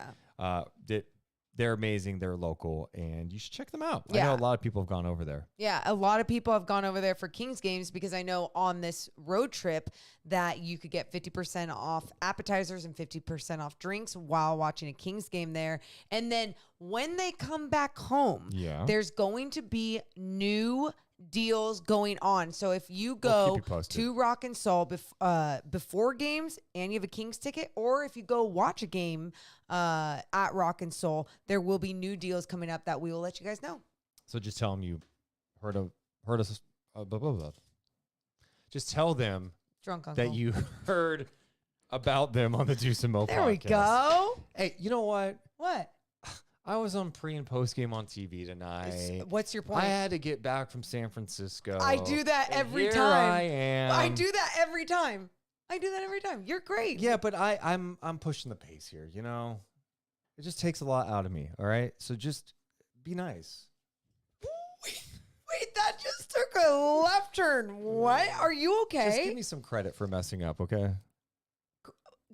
they're amazing. They're local, and you should check them out. Yeah. I know a lot of people have gone over there. Yeah, a lot of people have gone over there for Kings games because I know on this road trip that you could get 50% off appetizers and 50% off drinks while watching a Kings game there. And then when they come back home, there's going to be new deals going on. So if you go to Rock and Soul before games and you have a Kings ticket, or if you go watch a game at Rock and Soul, there will be new deals coming up that we will let you guys know. So just tell them you heard us. Just tell them Drunk Uncle that you heard about them on the Deuce and Mo podcast. There we go. Hey, you know what? What? I was on pre and post game on TV tonight. What's your point? I had to get back from San Francisco. I do that every here time. I am. I do that every time. I do that every time. You're great. Yeah, but I'm pushing the pace here, you know? It just takes a lot out of me, all right? So just be nice. Wait, that just took a left turn. What? Are you okay? Just give me some credit for messing up, okay?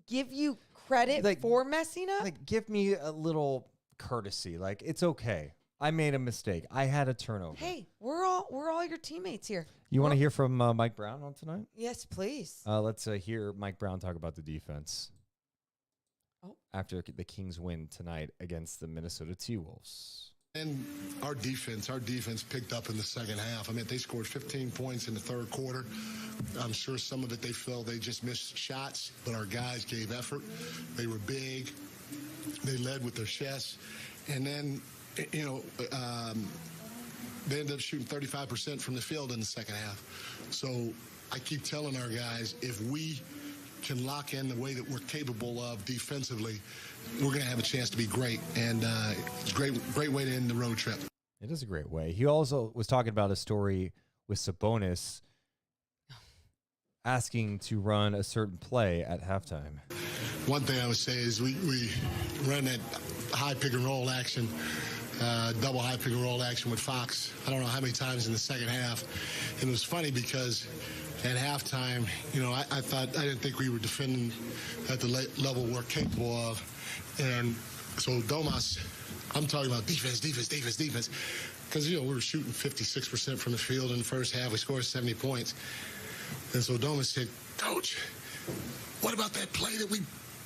Give you credit Like- for messing up? Like, give me a little courtesy. Like, it's okay. I made a mistake. I had a turnover. Hey, we're all your teammates here. You want to hear from Mike Brown on tonight? Yes, please. Let's hear Mike Brown talk about the defense. Oh. After the Kings win tonight against the Minnesota T-Wolves. And our defense picked up in the second half. I mean, they scored 15 points in the third quarter. I'm sure some of it they felt they just missed shots, but our guys gave effort. They were big. They led with their chests. And then, they ended up shooting 35% from the field in the second half. So I keep telling our guys, if we can lock in the way that we're capable of defensively, we're going to have a chance to be great. And it's a great way to end the road trip. It is a great way. He also was talking about a story with Sabonis asking to run a certain play at halftime. One thing I would say is we run that high pick and roll action, double high pick and roll action with Fox. I don't know how many times in the second half. And it was funny because at halftime, I didn't think we were defending at the level we're capable of. And so Domas, I'm talking about defense. Because, we were shooting 56% from the field in the first half. We scored 70 points. And so Domas said, Coach, what about that play that we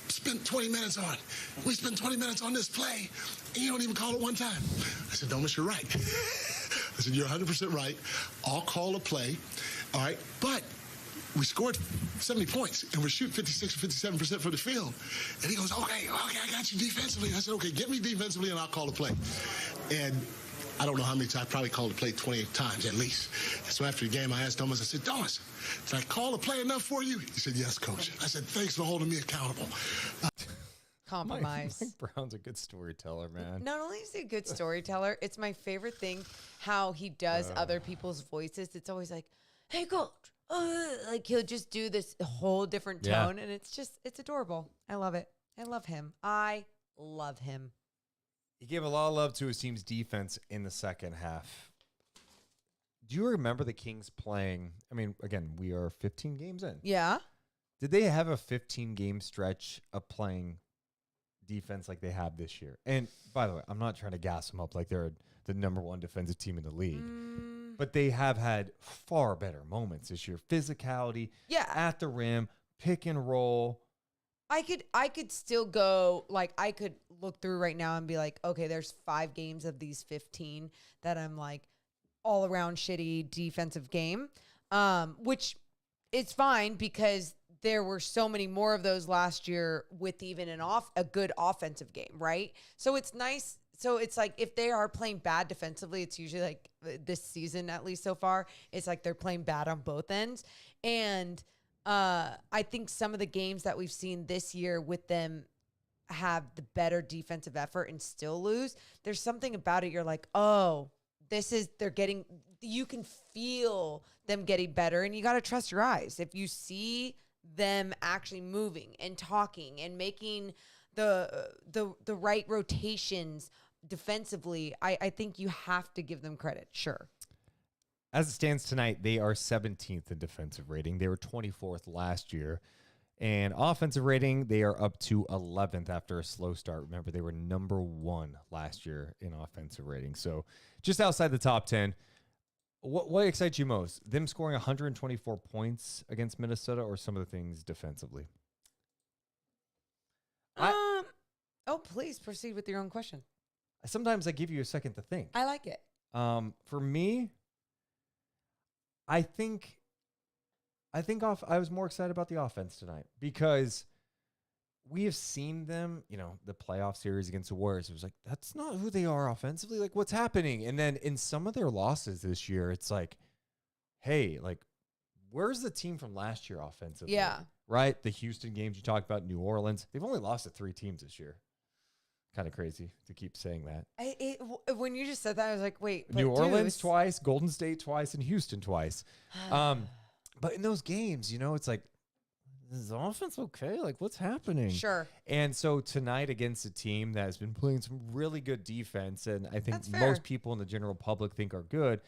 spent 20 minutes on? We spent 20 minutes on this play, and you don't even call it one time. I said, Domas, you're right. I said, you're 100% right. I'll call a play, all right? But we scored 70 points, and we're shooting 56 or 57% from the field. And he goes, okay, I got you defensively. I said, okay, get me defensively, and I'll call a play. And I don't know how many times. I probably called the play 20 times at least. And so after the game, I asked Domas, I said, Domas, did I call the play enough for you? He said, yes, Coach. I said, thanks for holding me accountable. Compromise. Mike Brown's a good storyteller, man. Not only is he a good storyteller, it's my favorite thing how he does other people's voices. It's always like, hey, Coach. Like he'll just do this whole different tone, and it's adorable. I love it. I love him. I love him. He gave a lot of love to his team's defense in the second half. Do you remember the Kings playing? I mean, again, we are 15 games in. Yeah. Did they have a 15-game stretch of playing defense like they have this year? And by the way, I'm not trying to gas them up like they're the number one defensive team in the league. But they have had far better moments this year. Physicality, at the rim, pick and roll. I could still go, like, I could look through right now and be like, okay, there's 5 games of these 15 that I'm like all around shitty defensive game, which is fine because there were so many more of those last year with even a good offensive game, right? So it's nice. So it's like if they are playing bad defensively, it's usually like this season, at least so far, it's like they're playing bad on both ends. And I think some of the games that we've seen this year with them have the better defensive effort and still lose. There's something about it. You're like, oh, you can feel them getting better, and you got to trust your eyes. If you see them actually moving and talking and making the right rotations defensively, I think you have to give them credit. Sure. As it stands tonight, they are 17th in defensive rating. They were 24th last year. And offensive rating, they are up to 11th after a slow start. Remember, they were number 1 last year in offensive rating. So just outside the top 10. What excites you most? Them scoring 124 points against Minnesota, or some of the things defensively? Please proceed with your own question. Sometimes I give you a second to think. I like it. For me, I was more excited about the offense tonight because we have seen them, the playoff series against the Warriors. It was like, that's not who they are offensively. Like, what's happening? And then in some of their losses this year, it's like, hey, like, where's the team from last year offensively? Yeah. Right? The Houston games you talked about, New Orleans. They've only lost to 3 teams this year. Kind of crazy to keep saying that. When you just said that, I was like, wait. But New Orleans twice, Golden State twice, and Houston twice. But in those games, it's like, is his offense okay? Like, what's happening? Sure. And so tonight against a team that has been playing some really good defense, and I think That's fair. most people in the general public think are good,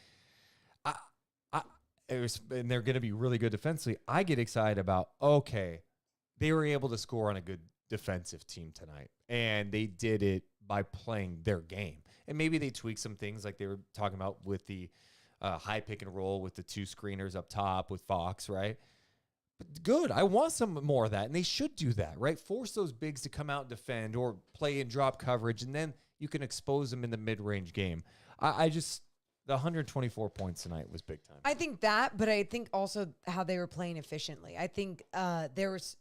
and they're going to be really good defensively. I get excited about, okay, they were able to score on a good defensive team tonight, and they did it by playing their game. And maybe they tweaked some things like they were talking about with the high pick and roll with the 2 screeners up top with Fox, right? But good. I want some more of that, and they should do that, right? Force those bigs to come out and defend or play in drop coverage, and then you can expose them in the mid-range game. I just... The 124 points tonight was big time. I think that, but I think also how they were playing efficiently. I think there was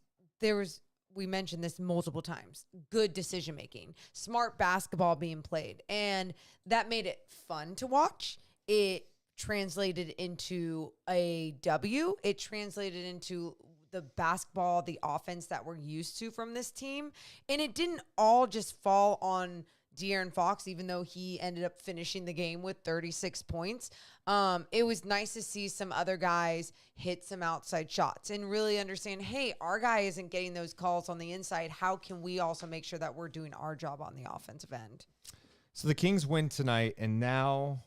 we mentioned this multiple times. Good decision making, smart basketball being played, and that made it fun to watch. It translated into a W. It translated into the basketball, the offense that we're used to from this team, and it didn't all just fall on De'Aaron Fox, even though he ended up finishing the game with 36 points. It was nice to see some other guys hit some outside shots and really understand, hey, our guy isn't getting those calls on the inside. How can we also make sure that we're doing our job on the offensive end? So the Kings win tonight, and now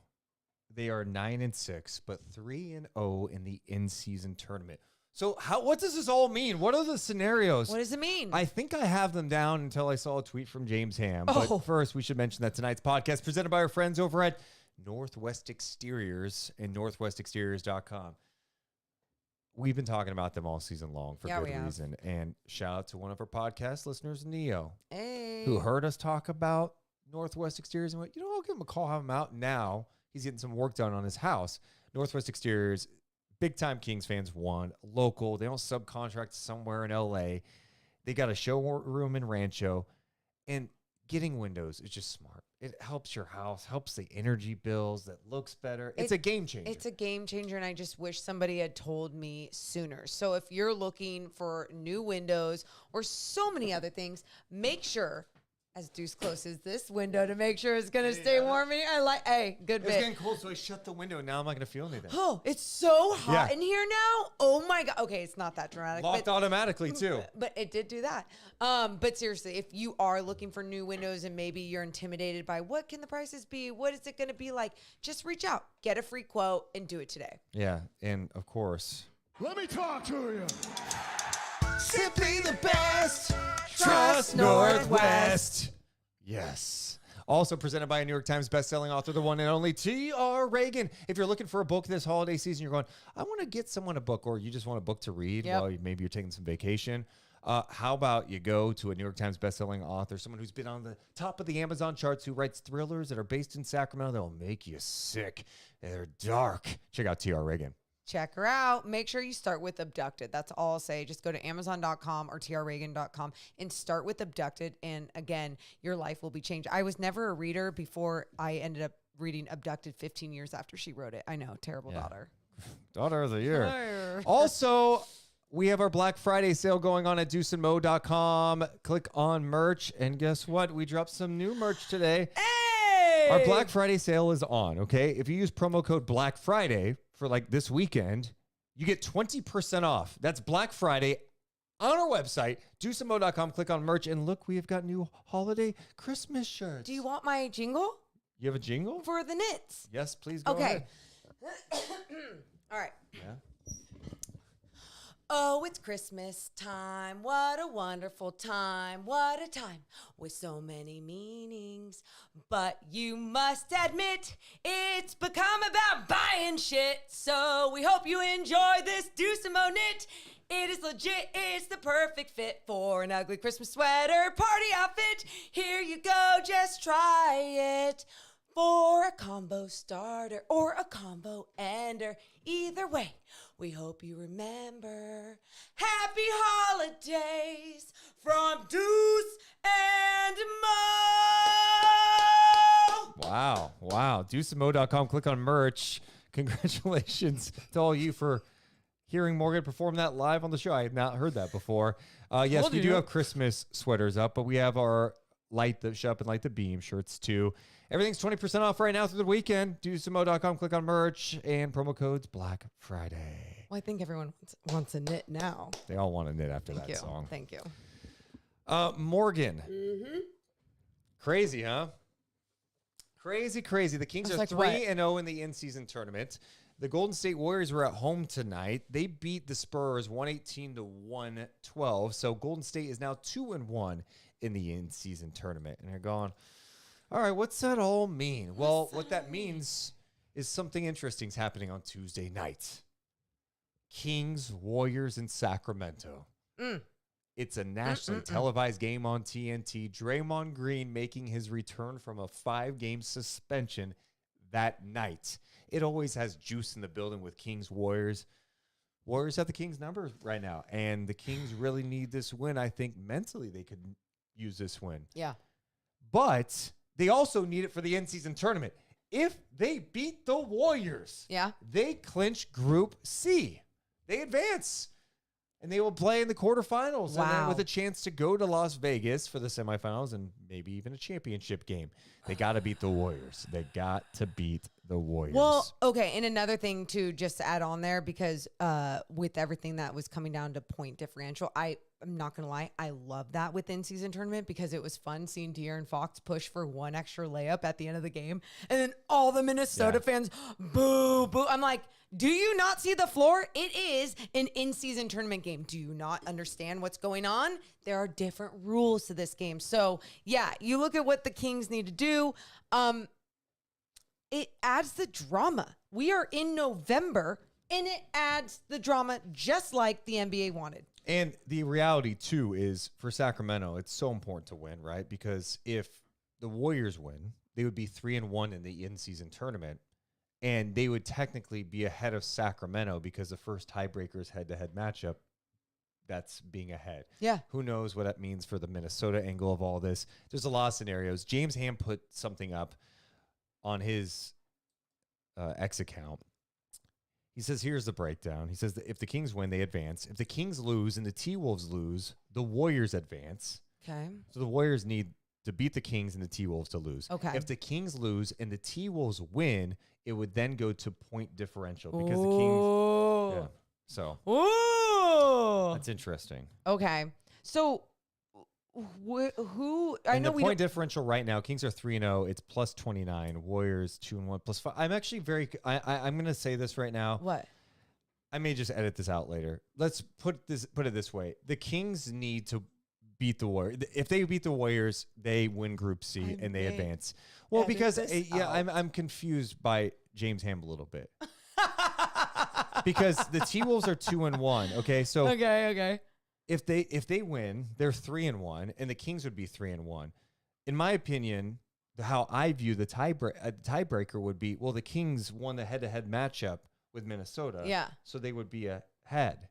they are 9-6, but 3-0 in the in-season tournament. So what does this all mean? What are the scenarios? What does it mean? I think I have them down until I saw a tweet from James Ham. Oh. But first, we should mention that tonight's podcast presented by our friends over at Northwest Exteriors and northwestexteriors.com. We've been talking about them all season long for good reason. And shout out to one of our podcast listeners, Neo, who heard us talk about Northwest Exteriors and went, I'll give him a call, have him out now. He's getting some work done on his house. Northwest Exteriors, big-time Kings fans, local. They don't subcontract somewhere in L.A. They got a showroom in Rancho. And getting windows is just smart. It helps your house, helps the energy bills, that looks better. It's a game changer. It's a game changer, and I just wish somebody had told me sooner. So if you're looking for new windows or so many other things, make sure, as Deuce closes this window to make sure it's going to stay warm. Good It bit. was getting cold, so I shut the window, and now I'm not going to feel anything. Oh, it's so hot in here now. Oh, my God. Okay, it's not that dramatic. Locked automatically, too. But it did do that. But seriously, if you are looking for new windows and maybe you're intimidated by what can the prices be, what is it going to be like, just reach out, get a free quote, and do it today. Yeah, and of course, Let me talk to you. simply the best. Trust Northwest. Yes. Also presented by a New York Times bestselling author, the one and only T.R. Reagan. If you're looking for a book this holiday season, you're going, I want to get someone a book, or you just want a book to read while maybe you're taking some vacation. How about you go to a New York Times bestselling author, someone who's been on the top of the Amazon charts, who writes thrillers that are based in Sacramento that will make you sick. They're dark. Check out T.R. Reagan. Check her out. Make sure you start with Abducted. That's all I'll say. Just go to Amazon.com or trreagan.com and start with Abducted. And again, your life will be changed. I was never a reader before I ended up reading Abducted 15 years after she wrote it. I know. Terrible daughter. Daughter of the year. Also, we have our Black Friday sale going on at deuceandmo.com. Click on merch. And guess what? We dropped some new merch today. Hey! Our Black Friday sale is on, okay? If you use promo code Black Friday for like this weekend, you get 20% off. That's Black Friday on our website, deuceandmo.com. Click on merch, and look, we have got new holiday Christmas shirts. Do you want my jingle? You have a jingle? For the knits. Yes, please go ahead. All right. Yeah. Oh, it's Christmas time. What a wonderful time. What a time with so many meanings. But you must admit, it's become about buying shit. So we hope you enjoy this Deuce and Mo knit. It is legit. It's the perfect fit for an ugly Christmas sweater party outfit. Here you go. Just try it. For a combo starter or a combo ender. Either way, we hope you remember. Happy holidays from Deuce and Mo. Wow. Deuceandmo.com. Click on merch. Congratulations to all you for hearing Morgan perform that live on the show. I have not heard that before. Yes, we do have Christmas sweaters up, but we have our show up and light the beam shirts too. Everything's 20% off right now through the weekend. DeuceandMo.com, click on merch, and promo code's Black Friday. Well, I think everyone wants a knit now. They all want a knit after Thank that you. song. Thank you. Morgan. Crazy, huh? Crazy. The Kings are like, 3-0 in the in-season tournament. The Golden State Warriors were at home tonight. They beat the Spurs 118-112. So Golden State is now 2-1 in the in-season tournament. And they're going, all right, what's that all mean? Well, what that means is something interesting is happening on Tuesday night. Kings, Warriors in Sacramento. It's a nationally televised game on TNT. Draymond Green making his return from a 5-game suspension that night. It always has juice in the building with Kings, Warriors. Warriors have the Kings numbers right now, and the Kings really need this win. I think mentally they could use this win. Yeah. But they also need it for the in-season tournament. If they beat the Warriors, they clinch Group C. They advance. And they will play in the quarterfinals and then with a chance to go to Las Vegas for the semifinals and maybe even a championship game. They got to beat the Warriors. They got to beat the Warriors. Well, okay. And another thing to just add on there, because with everything that was coming down to point differential, I'm not going to lie. I love that with in-season tournament because it was fun seeing De'Aaron Fox push for one extra layup at the end of the game. And then all the Minnesota fans, boo, boo. I'm like, do you not see the floor? It is an in-season tournament game. Do you not understand what's going on? There are different rules to this game. So, yeah, you look at what the Kings need to do. It adds the drama. We are in November, and it adds the drama just like the NBA wanted. And the reality, too, is for Sacramento, it's so important to win, right? Because if the Warriors win, they would be 3-1 in the in-season tournament. And they would technically be ahead of Sacramento because the first tiebreaker is head-to-head matchup. That's being ahead. Yeah. Who knows what that means for the Minnesota angle of all this. There's a lot of scenarios. James Ham put something up on his X account. He says, here's the breakdown. He says that if the Kings win, they advance. If the Kings lose and the T-Wolves lose, the Warriors advance. Okay. So the Warriors need to beat the Kings and the T-Wolves to lose. Okay. If the Kings lose and the T-Wolves win, it would then go to point differential because the Kings. Yeah. So. Ooh. That's interesting. Okay. So who I know the we point don't, differential right now, Kings are 3-0. It's plus 29. Warriors 2-1 plus 5. I'm actually I'm going to say this right now. What? I may just edit this out later. Let's put it this way. The Kings need to beat the Warriors. If they beat the Warriors, they win Group C and they advance. Well, because I'm confused by James Ham a little bit. Because the T-Wolves are 2-1. Okay, so okay. If they win, they're 3-1, and the Kings would be 3-1. In my opinion, how I view the tiebreaker would be, well, the Kings won the head-to-head matchup with Minnesota. Yeah. So they would be ahead.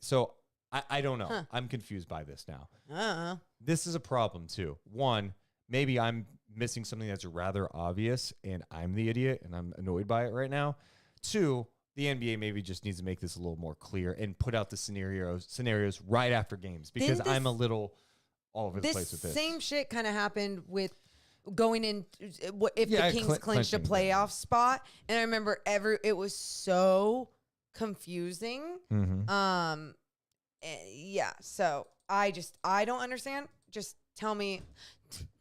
So I don't know. Huh. I'm confused by this now. This is a problem too. One, maybe I'm missing something that's rather obvious, and I'm the idiot, and I'm annoyed by it right now. Two, the NBA maybe just needs to make this a little more clear and put out the scenarios right after games because I'm a little all over the place with this. Same shit kind of happened with going in if the Kings clinched a clinching. playoff spot, and I remember it was so confusing. Mm-hmm. Yeah, so I don't understand. Just tell me,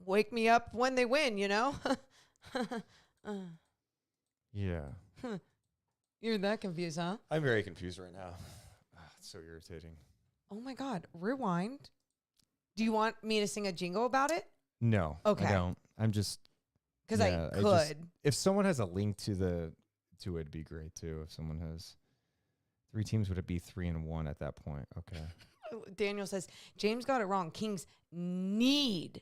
wake me up when they win, you know? Yeah. You're that confused, huh? I'm very confused right now. It's so irritating. Oh my God. Rewind. Do you want me to sing a jingle about it? No. Okay. I don't. I'm just. Because yeah, I could. If someone has a link to it, it'd be great too. If someone has 3 teams, would it be 3-1 at that point? Okay. Daniel says, James got it wrong. Kings need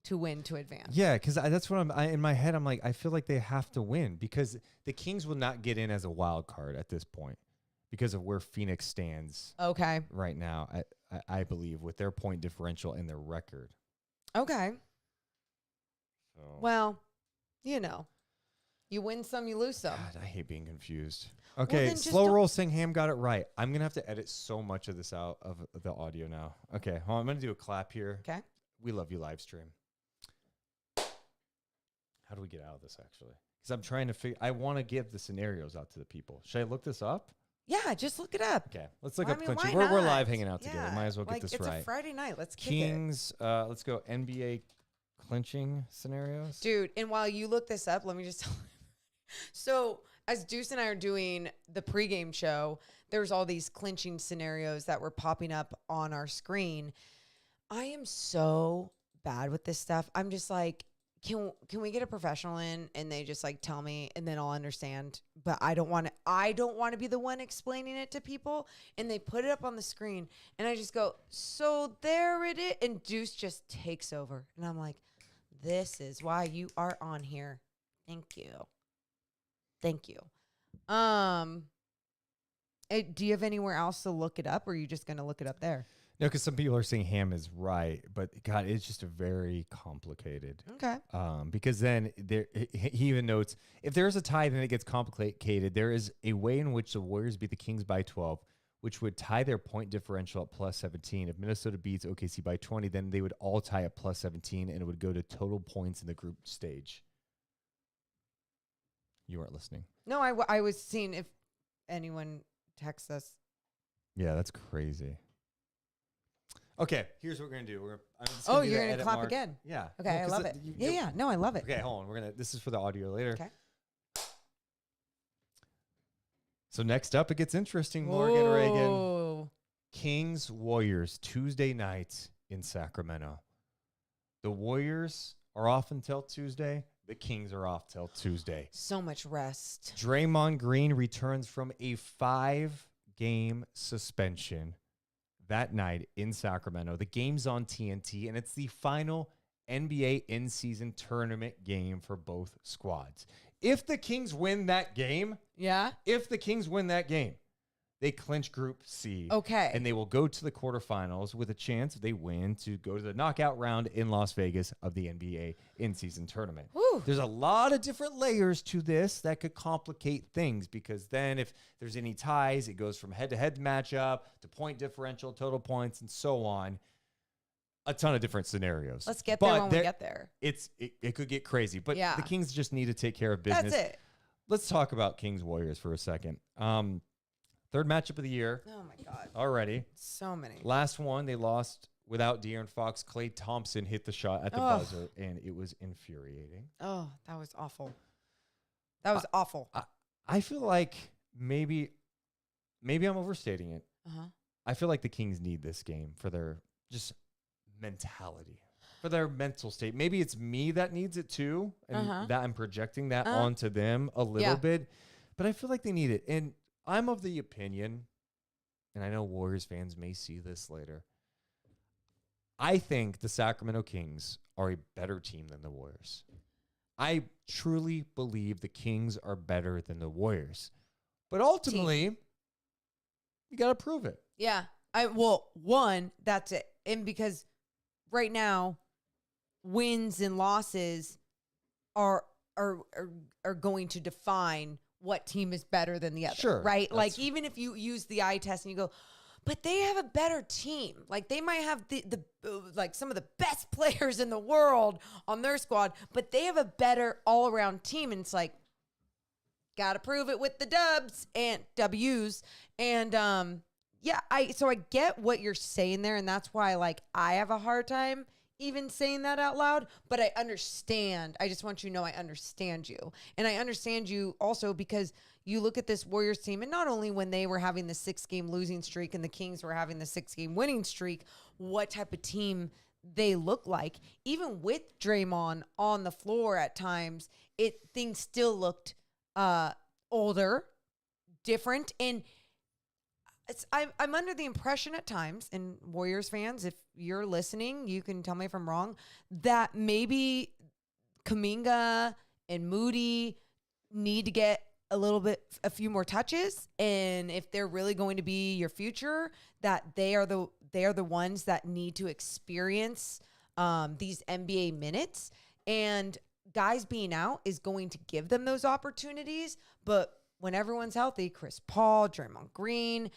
to win to advance. Yeah, because that's what in my head, I'm like, I feel like they have to win because the Kings will not get in as a wild card at this point because of where Phoenix stands right now, I believe, with their point differential and their record. Okay. So. Well, you win some, you lose some. God, I hate being confused. Okay, then slow roll saying Ham got it right. I'm going to have to edit so much of this out of the audio now. Okay, hold on, I'm going to do a clap here. Okay. We love you, live stream. How do we get out of this, actually? Because I'm trying to figure. I want to give the scenarios out to the people. Should I look this up? Yeah, just look it up. Okay, let's look Well, up I mean, clinching. why We're not? live hanging out together. Yeah, Might as well get like, this it's right. a Friday night. Let's kick it. Kings, let's go NBA clinching scenarios. Dude, and while you look this up, let me just tell you. So, as Deuce and I are doing the pregame show, there's all these clinching scenarios that were popping up on our screen. I am so bad with this stuff. I'm just like, can we get a professional in and they just like tell me and then I'll understand. But I don't want to be the one explaining it to people. And they put it up on the screen and I just go, so there it is. And Deuce just takes over. And I'm like, this is why you are on here. Thank you. Thank you. Do you have anywhere else to look it up or are you just going to look it up there? No, because some people are saying Ham is right, but God, it's just a very complicated. Okay. Because then he even notes if there's a tie, then it gets complicated. There is a way in which the Warriors beat the Kings by 12, which would tie their point differential at plus 17. If Minnesota beats OKC by 20, then they would all tie at plus 17, and it would go to total points in the group stage. You weren't listening. No, I was seeing if anyone texts us. Yeah, that's crazy. Okay, here's what we're gonna do. You're gonna clap again? Yeah. Okay, I love it. Yeah. No, I love it. Okay, hold on. This is for the audio later. Okay. So next up, it gets interesting. Morgan Reagan, Whoa. Kings-Warriors, Tuesday night in Sacramento. The Warriors are off until Tuesday. The Kings are off till Tuesday. So much rest. Draymond Green returns from a 5-game suspension that night in Sacramento. The game's on TNT, and it's the final NBA in-season tournament game for both squads. If the Kings win that game, they clinch Group C. Okay. And they will go to the quarterfinals with a chance, if they win, to go to the knockout round in Las Vegas of the NBA in-season tournament. Whew. There's a lot of different layers to this that could complicate things because then if there's any ties, it goes from head-to-head matchup to point differential, total points, and so on. A ton of different scenarios. Let's get there when we get there. It could get crazy, but Yeah. the Kings just need to take care of business. That's it. Let's talk about Kings-Warriors for a second. Third matchup of the year Oh, my God. already. So many. Last one, they lost without De'Aaron Fox. Klay Thompson hit the shot at the buzzer, and it was infuriating. Oh, that was awful. That was awful. I feel like maybe I'm overstating it. Uh-huh. I feel like the Kings need this game for their just mentality, for their mental state. Maybe it's me that needs it too, and that I'm projecting that onto them a little bit. But I feel like they need it. And I'm of the opinion, and I know Warriors fans may see this later, I think the Sacramento Kings are a better team than the Warriors. I truly believe the Kings are better than the Warriors. But ultimately, you got to prove it. Yeah. One, that's it. And because right now, wins and losses are going to define what team is better than the other. Sure. Right? Like, even if you use the eye test and you go, but they have a better team. Like, they might have the like some of the best players in the world on their squad, but they have a better all-around team. And it's like, got to prove it with the dubs and W's. And, so I get what you're saying there. And that's why, like, I have a hard time even saying that out loud, but I understand. I just want you to know I understand you. And I understand you also because you look at this Warriors team, and not only when they were having the 6-game losing streak and the Kings were having the 6-game winning streak, what type of team they look like. Even with Draymond on the floor at times, things still looked older, different, and I'm under the impression at times, and Warriors fans, if you're listening, you can tell me if I'm wrong, that maybe Kuminga and Moody need to get a few more touches, and if they're really going to be your future, that they are the ones that need to experience these NBA minutes, and guys being out is going to give them those opportunities. But when everyone's healthy, Chris Paul, Draymond Green,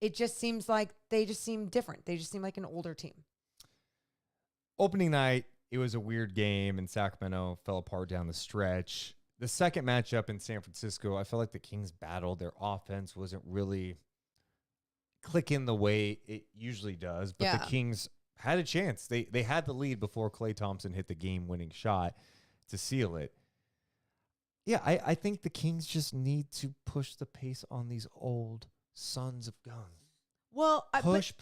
it just seems like they just seem different. They just seem like an older team. Opening night it was a weird game, and Sacramento fell apart down the stretch. The second matchup in San Francisco, I felt like the Kings battled. Their offense wasn't really clicking the way it usually does, but the Kings had a chance. They had the lead before Klay Thompson hit the game-winning shot to seal it. Yeah, I think the Kings just need to push the pace on these old sons of guns. Well, push,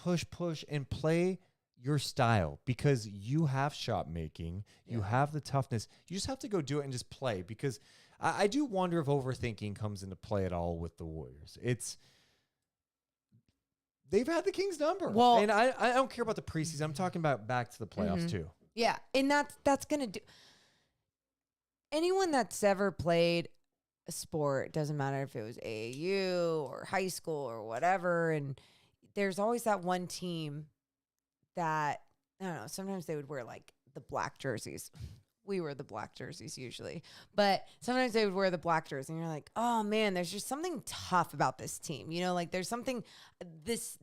and play your style, because you have shot making, you have the toughness. You just have to go do it and just play, because I do wonder if overthinking comes into play at all with the Warriors. They've had the Kings number. Well, and I don't care about the preseason. I'm talking about back to the playoffs too. Yeah, and that's going to do. Anyone that's ever played a sport, doesn't matter if it was AAU or high school or whatever, and there's always that one team that, I don't know, sometimes they would wear like the black jerseys. We wear the black jerseys usually, but sometimes they would wear the black jersey, and you're like, oh man, there's just something tough about this team. You know, like there's something, this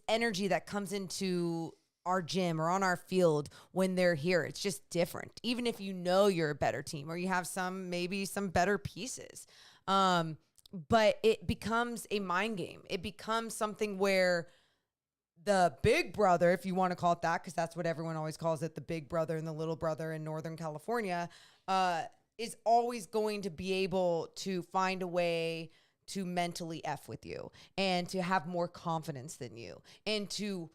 energy that comes into our gym or on our field when they're here. It's just different. Even if you know you're a better team or you have maybe some better pieces. But it becomes a mind game. It becomes something where the big brother, if you want to call it that, because that's what everyone always calls it, the big brother and the little brother in Northern California, is always going to be able to find a way to mentally F with you and to have more confidence than you and to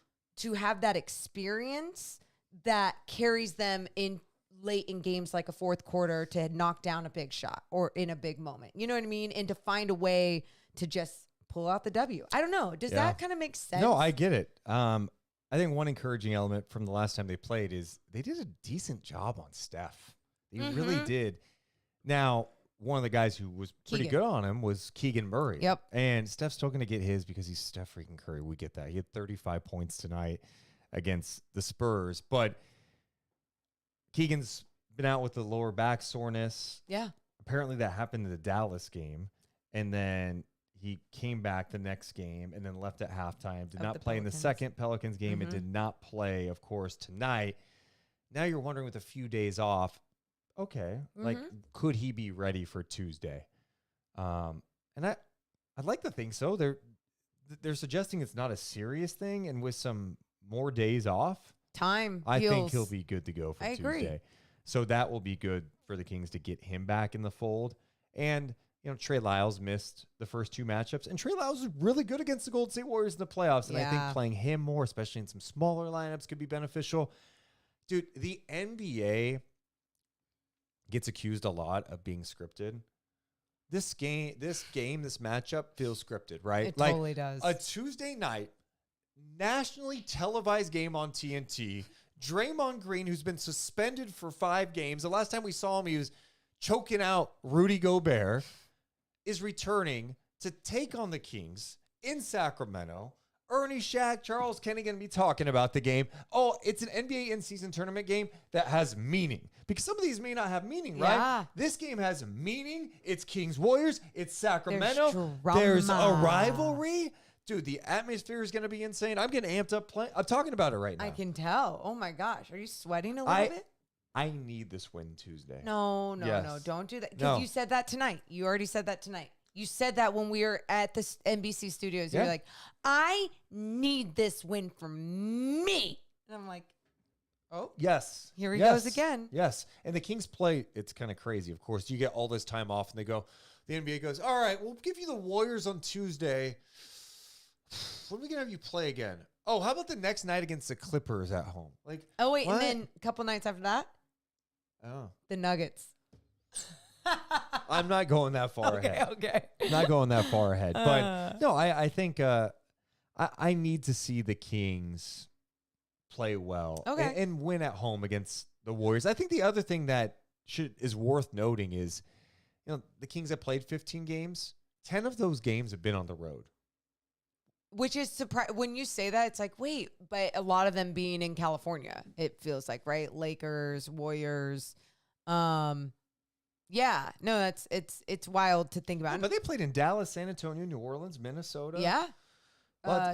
have that experience that carries them in late in games like a fourth quarter to knock down a big shot or in a big moment. You know what I mean? And to find a way to just pull out the W. I don't know. Does that kind of make sense? No, I get it. I think one encouraging element from the last time they played is they did a decent job on Steph. They really did. Now, one of the guys who was pretty good on him was Keegan Murray. Yep. And Steph's still going to get his because he's Steph freaking Curry. We get that. He had 35 points tonight against the Spurs. But Keegan's been out with the lower back soreness. Yeah. Apparently that happened in the Dallas game. And then he came back the next game and then left at halftime. Did not play in the second Pelicans game and did not play, of course, tonight. Now you're wondering, with a few days off, okay, like, could he be ready for Tuesday? And I'd like to think so. They're suggesting it's not a serious thing, and with some more days off, I think he'll be good to go for Tuesday. Agree. So that will be good for the Kings to get him back in the fold. And you know, Trey Lyles missed the first two matchups, and Trey Lyles was really good against the Golden State Warriors in the playoffs. And I think playing him more, especially in some smaller lineups, could be beneficial. Dude, the NBA gets accused a lot of being scripted. This matchup feels scripted, right? It totally does. A Tuesday night, nationally televised game on TNT. Draymond Green, who's been suspended for 5 games. The last time we saw him, he was choking out Rudy Gobert, is returning to take on the Kings in Sacramento. Ernie, Shaq, Charles Kenny going to be talking about the game. Oh, it's an NBA in-season tournament game that has meaning. Because some of these may not have meaning, right? This game has meaning. It's Kings-Warriors. It's Sacramento. There's a rivalry. Dude, the atmosphere is going to be insane. I'm getting amped up playing. I'm talking about it right now. I can tell. Oh, my gosh. Are you sweating a little bit? I need this win Tuesday. No. Don't do that. Because you said that tonight. You already said that tonight. You said that when we were at the NBC studios. You were like, I need this win for me. And I'm like, oh. Yes. Here he goes again. Yes. And the Kings play, it's kind of crazy. Of course, you get all this time off, and the NBA goes, all right, we'll give you the Warriors on Tuesday. When are we going to have you play again? Oh, how about the next night against the Clippers at home? Like, oh, wait. what? And then a couple nights after that? Oh. The Nuggets. I'm not going that far ahead. Okay. Not going that far ahead. But no, I think I need to see the Kings play well and win at home against the Warriors. I think the other thing that is worth noting is, you know, the Kings have played 15 games. 10 of those games have been on the road. Which is surprising. When you say that, it's like, wait, but a lot of them being in California, it feels like, right? Lakers, Warriors. Yeah, no, it's wild to think about. Yeah, but they played in Dallas, San Antonio, New Orleans, Minnesota. Yeah.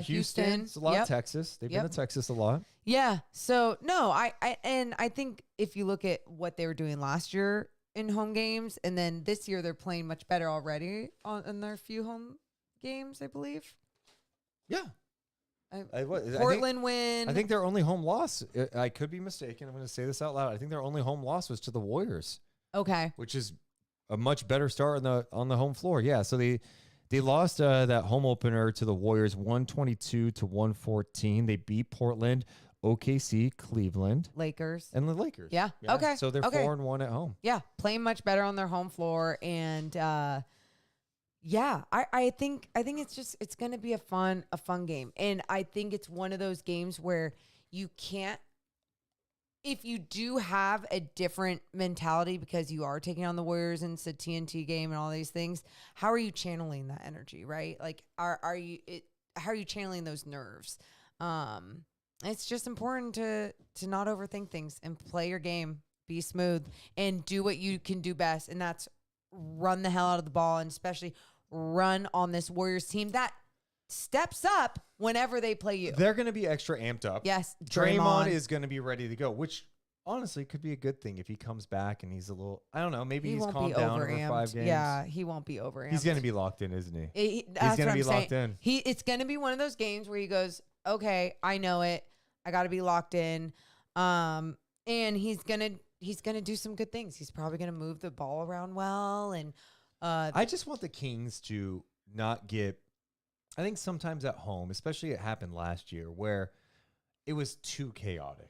Houston. It's a lot Yep. of Texas. They've been Yep. to Texas a lot. Yeah. So no, I think if you look at what they were doing last year in home games, and then this year they're playing much better already in their few home games, I believe. Yeah. Portland win. I think their only home loss, I could be mistaken, I'm going to say this out loud. I think their only home loss was to the Warriors. Okay. Which is a much better start on the home floor. Yeah, so they lost that home opener to the Warriors 122-114. They beat Portland, OKC, Cleveland, Lakers. and the Lakers. Yeah. Okay. So they're 4-1 at home. Yeah, playing much better on their home floor, and yeah, I think it's gonna be a fun game, and I think it's one of those games where you can't, if you do have a different mentality because you are taking on the Warriors and it's a TNT game and all these things, how are you channeling that energy, right? Like, how are you channeling those nerves? It's just important to not overthink things and play your game, be smooth, and do what you can do best, and that's run the hell out of the ball, and especially run on this Warriors team that steps up whenever they play you. They're going to be extra amped up. Yes, Draymond is going to be ready to go, which honestly could be a good thing if he comes back and he's a little, I don't know, maybe he's calmed down over 5 games. Yeah, he won't be overamped. He's going to be locked in, isn't he? He's going to be locked in. It's going to be one of those games where he goes, okay, I know it. I got to be locked in. And he's going to do some good things. He's probably going to move the ball around well. And I just want the Kings to not get, I think sometimes at home, especially it happened last year where it was too chaotic.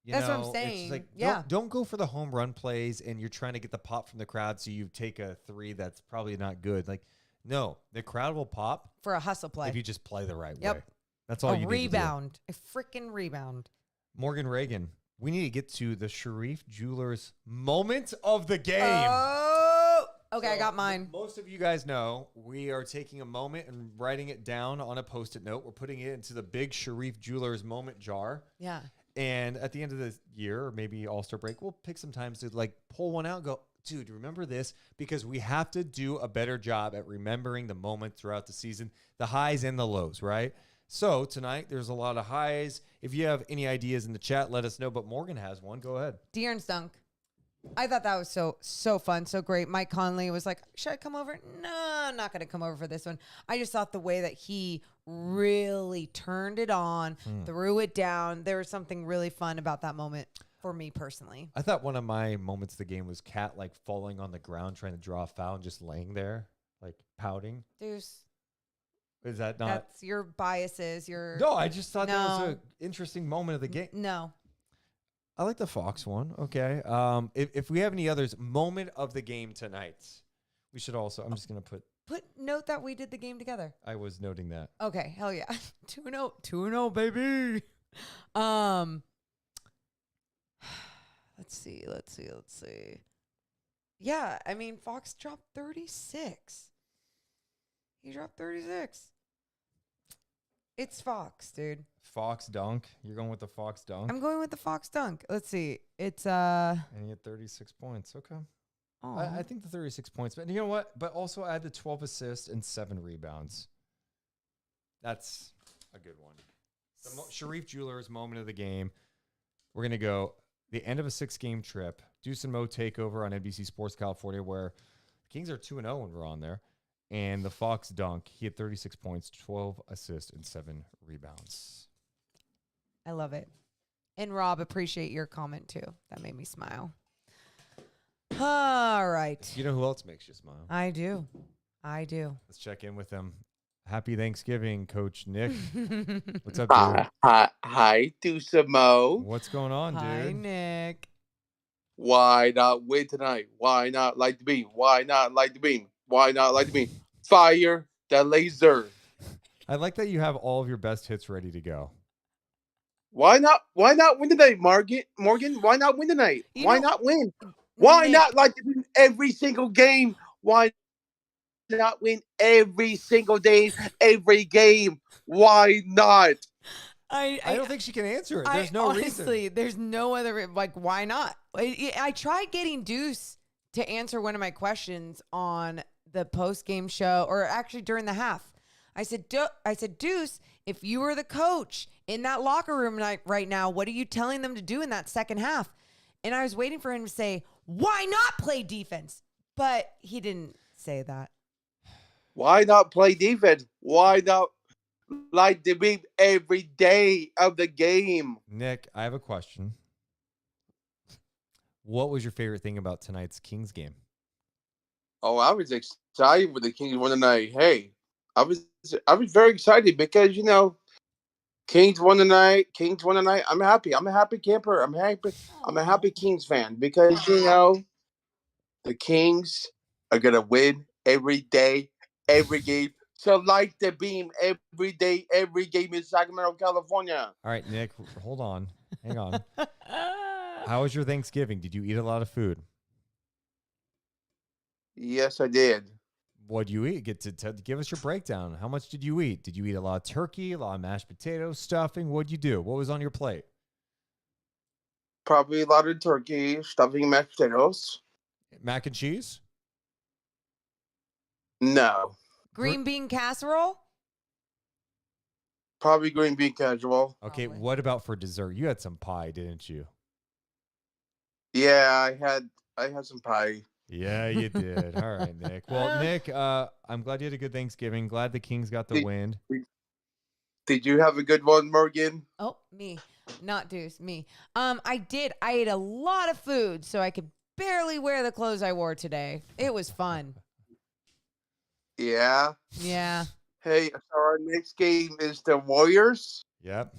That's what I'm saying. It's like, yeah. don't go for the home run plays and you're trying to get the pop from the crowd so you take a 3 that's probably not good. Like, no, the crowd will pop for a hustle play if you just play the right Yep. way. That's all you need rebound. A freaking rebound. Morgan Reagan, we need to get to the Sharif Jewelers moment of the game. Oh, okay, So, I got mine. Most of you guys know we are taking a moment and writing it down on a Post-it note. We're putting it into the big Sharif Jewelers moment jar. Yeah. And at the end of the year, or maybe All-Star break, we'll pick some times to like pull one out and go, dude, remember this? Because we have to do a better job at remembering the moment throughout the season, the highs and the lows, right? So tonight, there's a lot of highs. If you have any ideas in the chat, let us know. But Morgan has one. Go ahead. De'Aaron's dunk. I thought that was so fun, so great. Mike Conley was like, should I come over? No, I'm not going to come over for this one. I just thought the way that he really turned it on, threw it down, there was something really fun about that moment for me personally. I thought one of my moments of the game was Kat like falling on the ground trying to draw a foul and just laying there, like pouting. Deuce. Is that not? That's your biases. No, I just thought that was No. an interesting moment of the game. No. I like the Fox one. Okay. If we have any others, moment of the game tonight, we should also, I'm just going to Note that we did the game together. I was noting that. Okay, hell yeah. 2-0. 2-0, baby. Let's see. Yeah, I mean, Fox dropped 36. He dropped 36. It's Fox, dude. Fox dunk. You're going with the Fox dunk? I'm going with the Fox dunk. Let's see. It's And he had 36 points. Okay. oh, I think the 36 points. But you know what? But also add the 12 assists and 7 rebounds. That's a good one. The Sharif Jewelers moment of the game. We're going to go the end of a 6-game trip. Deuce and Mo takeover on NBC Sports California, where the Kings are 2-0 when we're on there. And the Fox dunk, he had 36 points, 12 assists, and 7 rebounds. I love it. And Rob, appreciate your comment too. That made me smile. All right. You know who else makes you smile? I do. Let's check in with him. Happy Thanksgiving, Coach Nick. What's up, dude? Hi, Deuce and Mo. What's going on, Hi, dude? Nick. Why not win tonight? Why not light the beam? Why not light the beam? Why not light the beam? Fire the laser. I like that you have all of your best hits ready to go. Why not win tonight, Morgan? Why not win tonight? Why not win? Why Nick, not light the beam every single game? Why not win every single day, every game? Why not? I don't think she can answer it. There's no honestly, reason. there's no other, like, why not? I tried getting Deuce to answer one of my questions on the post-game show, or actually during the half. I said, Deuce, if you were the coach in that locker room right now, what are you telling them to do in that second half? And I was waiting for him to say, why not play defense? But he didn't say that. Why not play defense? Why not light the beam every day of the game? Nick, I have a question. What was your favorite thing about tonight's Kings game? Oh, I was excited when the Kings won tonight. Hey, I was very excited because Kings won tonight. Kings won tonight. I'm happy. I'm a happy camper. I'm happy. I'm a happy Kings fan because the Kings are gonna win every day, every game. So light the beam every day, every game in Sacramento, California. All right, Nick, hold on. Hang on. How was your Thanksgiving? Did you eat a lot of food? Yes, I did. What did you eat? Get to give us your breakdown. How much did you eat? Did you eat a lot of turkey, a lot of mashed potatoes, stuffing? What'd you do? What was on your plate? Probably a lot of turkey, stuffing, mashed potatoes. Mac and cheese? No. Green bean casserole? Probably green bean casual. Okay, Probably. what about for dessert? You had some pie, didn't you? Yeah, I had some pie. Yeah, you did. All right, Nick. Well, Nick, I'm glad you had a good Thanksgiving. Glad the Kings got the win. Did you have a good one, Morgan? Oh, me. Not Deuce, me. I did. I ate a lot of food, so I could barely wear the clothes I wore today. It was fun. Yeah. Yeah. Hey, so our next game is the Warriors. Yep.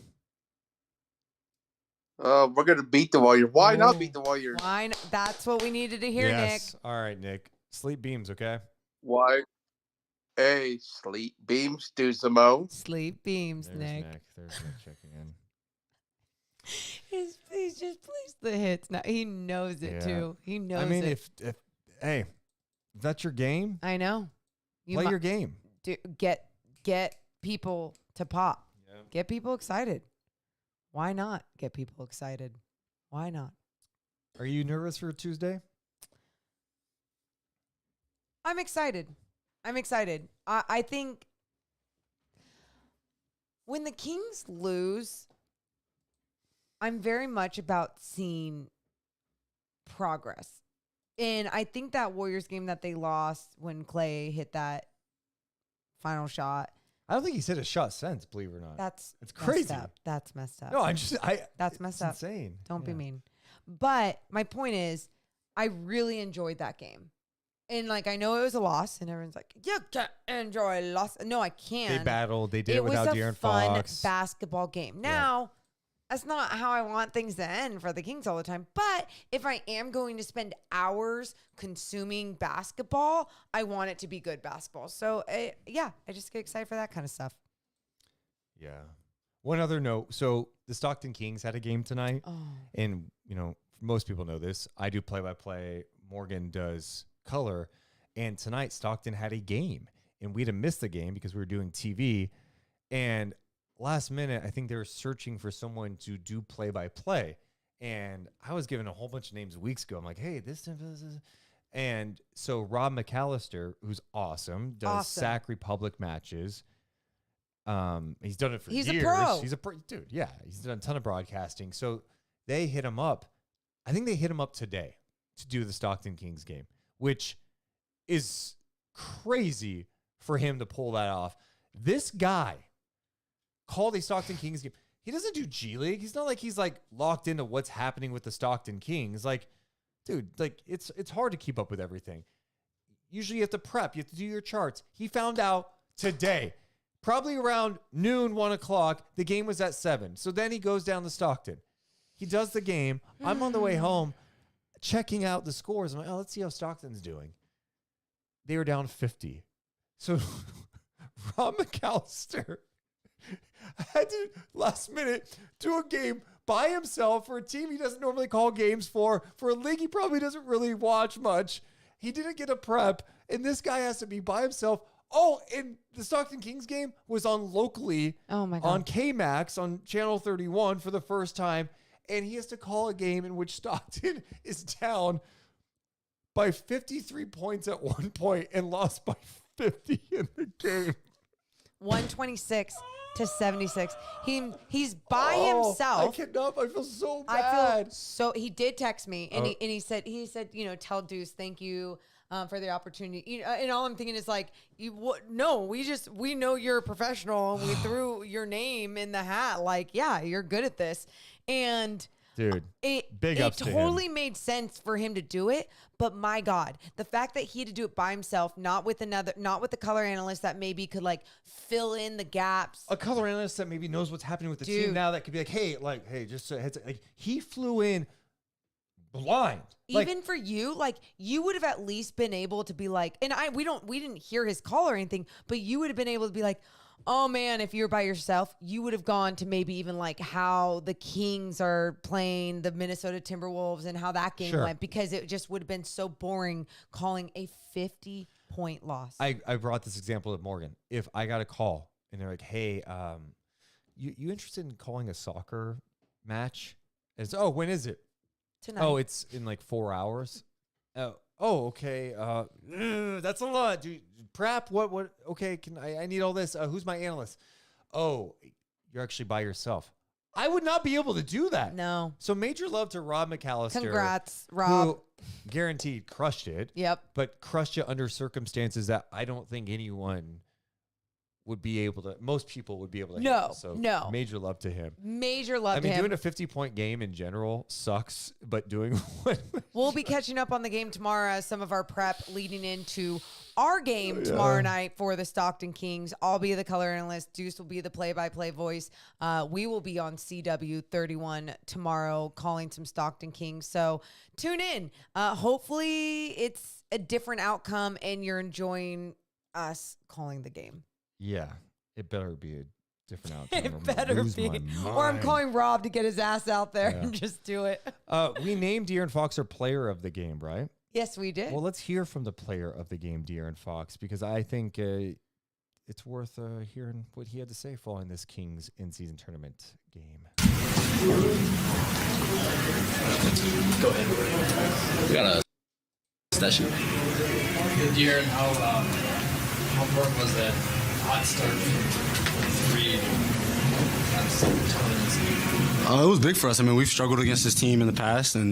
We're gonna beat the Warriors. Why not beat the Warriors? Why? That's what we needed to hear, Yes. Nick. All right, Nick. Sleep beams, okay? Why? Hey, sleep beams, Deuce and Mo. Sleep beams, There's Nick. There's Nick checking in. He's just placed the hits. Now he knows it Yeah. too. He knows. I mean, it. if hey, if that's your game, I know. play your game. Get people to pop. Yeah. Get people excited. Why not get people excited? Why not? Are you nervous for Tuesday? I'm excited. I think when the Kings lose, I'm very much about seeing progress. And I think that Warriors game that they lost when Clay hit that final shot, I don't think he's hit a shot since, believe it or not. it's crazy. Messed up. That's messed up. No, That's messed it's up. insane. Don't be Yeah. mean. But my point is, I really enjoyed that game. And like, I know it was a loss, and everyone's like, you can't enjoy a loss. No, I can. They battled. They did it without was a De'Aaron fun Fox. basketball game. Now, that's not how I want things to end for the Kings all the time. But if I am going to spend hours consuming basketball, I want it to be good basketball. So, I just get excited for that kind of stuff. Yeah. One other note. So the Stockton Kings had a game tonight. Oh. And, most people know this. I do play-by-play. Morgan does color. And tonight, Stockton had a game. And we'd have missed the game because we were doing TV. And last minute, I think they were searching for someone to do play-by-play. And I was given a whole bunch of names weeks ago. I'm like, hey, this. And so Rob McAllister, who's awesome, does Sac Republic matches. He's done it for years. He's a pro. He's a pro. Dude, yeah. He's done a ton of broadcasting. So they hit him up. I think they hit him up today to do the Stockton Kings game, which is crazy for him to pull that off. This guy called a Stockton Kings game. He doesn't do G League. He's not like he's like locked into what's happening with the Stockton Kings. Like, dude, like it's hard to keep up with everything. Usually you have to prep. You have to do your charts. He found out today, probably around noon, 1 o'clock. The game was at 7. So then he goes down to Stockton. He does the game. I'm on the way home checking out the scores. I'm like, let's see how Stockton's doing. They were down 50. So Rob McAllister had to, last minute, do a game by himself for a team he doesn't normally call games for a league he probably doesn't really watch much. He didn't get a prep, and this guy has to be by himself. Oh, and the Stockton Kings game was on locally on K-Max on Channel 31 for the first time, and he has to call a game in which Stockton is down by 53 points at one point and lost by 50 in the game. 126-76. He's by himself. I cannot. I feel so I bad. feel so. He did text me, and he said, tell Deuce thank you for the opportunity. And all I'm thinking is like, no, we know you're a professional, and we threw your name in the hat. Like, yeah, you're good at this, and. Dude, big ups to him. It totally made sense for him to do it, but my God, the fact that he had to do it by himself, not with the color analyst that maybe could like fill in the gaps. A color analyst that maybe knows what's happening with the team now that could be like, hey, just a heads up. Like, he flew in blind. Even for you, like you would have at least been able to be like, and we didn't hear his call or anything, but you would have been able to be like, oh man, if you're by yourself, you would have gone to maybe even like how the Kings are playing the Minnesota Timberwolves and how that game went, because it just would have been so boring calling a 50-point loss. I brought this example at Morgan. If I got a call and they're like, hey, you interested in calling a soccer match? And it's, when is it? Tonight. Oh, it's in like 4 hours. Okay. That's a lot, dude. Prep. What? Okay. I need all this. Who's my analyst? Oh, you're actually by yourself. I would not be able to do that. No. So major love to Rob McAllister. Congrats, Rob. Who guaranteed crushed it. Yep. But crushed it under circumstances that I don't think anyone would be able to. Most people would be able to. handle. So major love to him. Major love to him. Doing a 50-point game in general sucks, but doing what? We'll be catching up on the game tomorrow as some of our prep leading into our game tomorrow night for the Stockton Kings. I'll be the color analyst. Deuce will be the play-by-play voice. We will be on CW 31 tomorrow calling some Stockton Kings. So tune in. Hopefully it's a different outcome and you're enjoying us calling the game. Yeah, it better be a different outcome. It better be. Or I'm calling Rob to get his ass out there and just do it. We named De'Aaron Fox our player of the game, right? Yes, we did. Well, let's hear from the player of the game, De'Aaron Fox, because I think it's worth hearing what he had to say following this Kings in-season tournament game. Go ahead. We got a session. De'Aaron, how important was that hot start from 3 It was big for us. I mean, we've struggled against this team in the past, and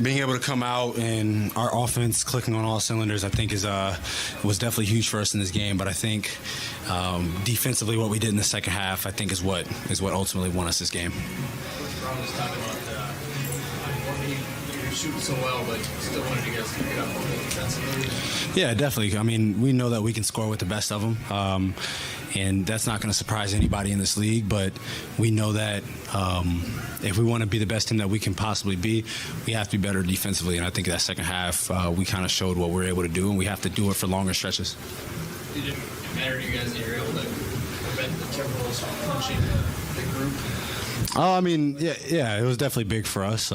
being able to come out and our offense clicking on all cylinders, I think was definitely huge for us in this game. But I think defensively, what we did in the second half, I think is what ultimately won us this game. Ron was talking about you're shooting so well, but still wanted you guys to pick it up defensively. Yeah, definitely. I mean, we know that we can score with the best of them. And that's not going to surprise anybody in this league, but we know that if we want to be the best team that we can possibly be, we have to be better defensively. And I think that second half, we kind of showed what we're able to do, and we have to do it for longer stretches. Did it matter to you guys that you're able to prevent the Timberwolves from punching the group? I mean, yeah, it was definitely big for us.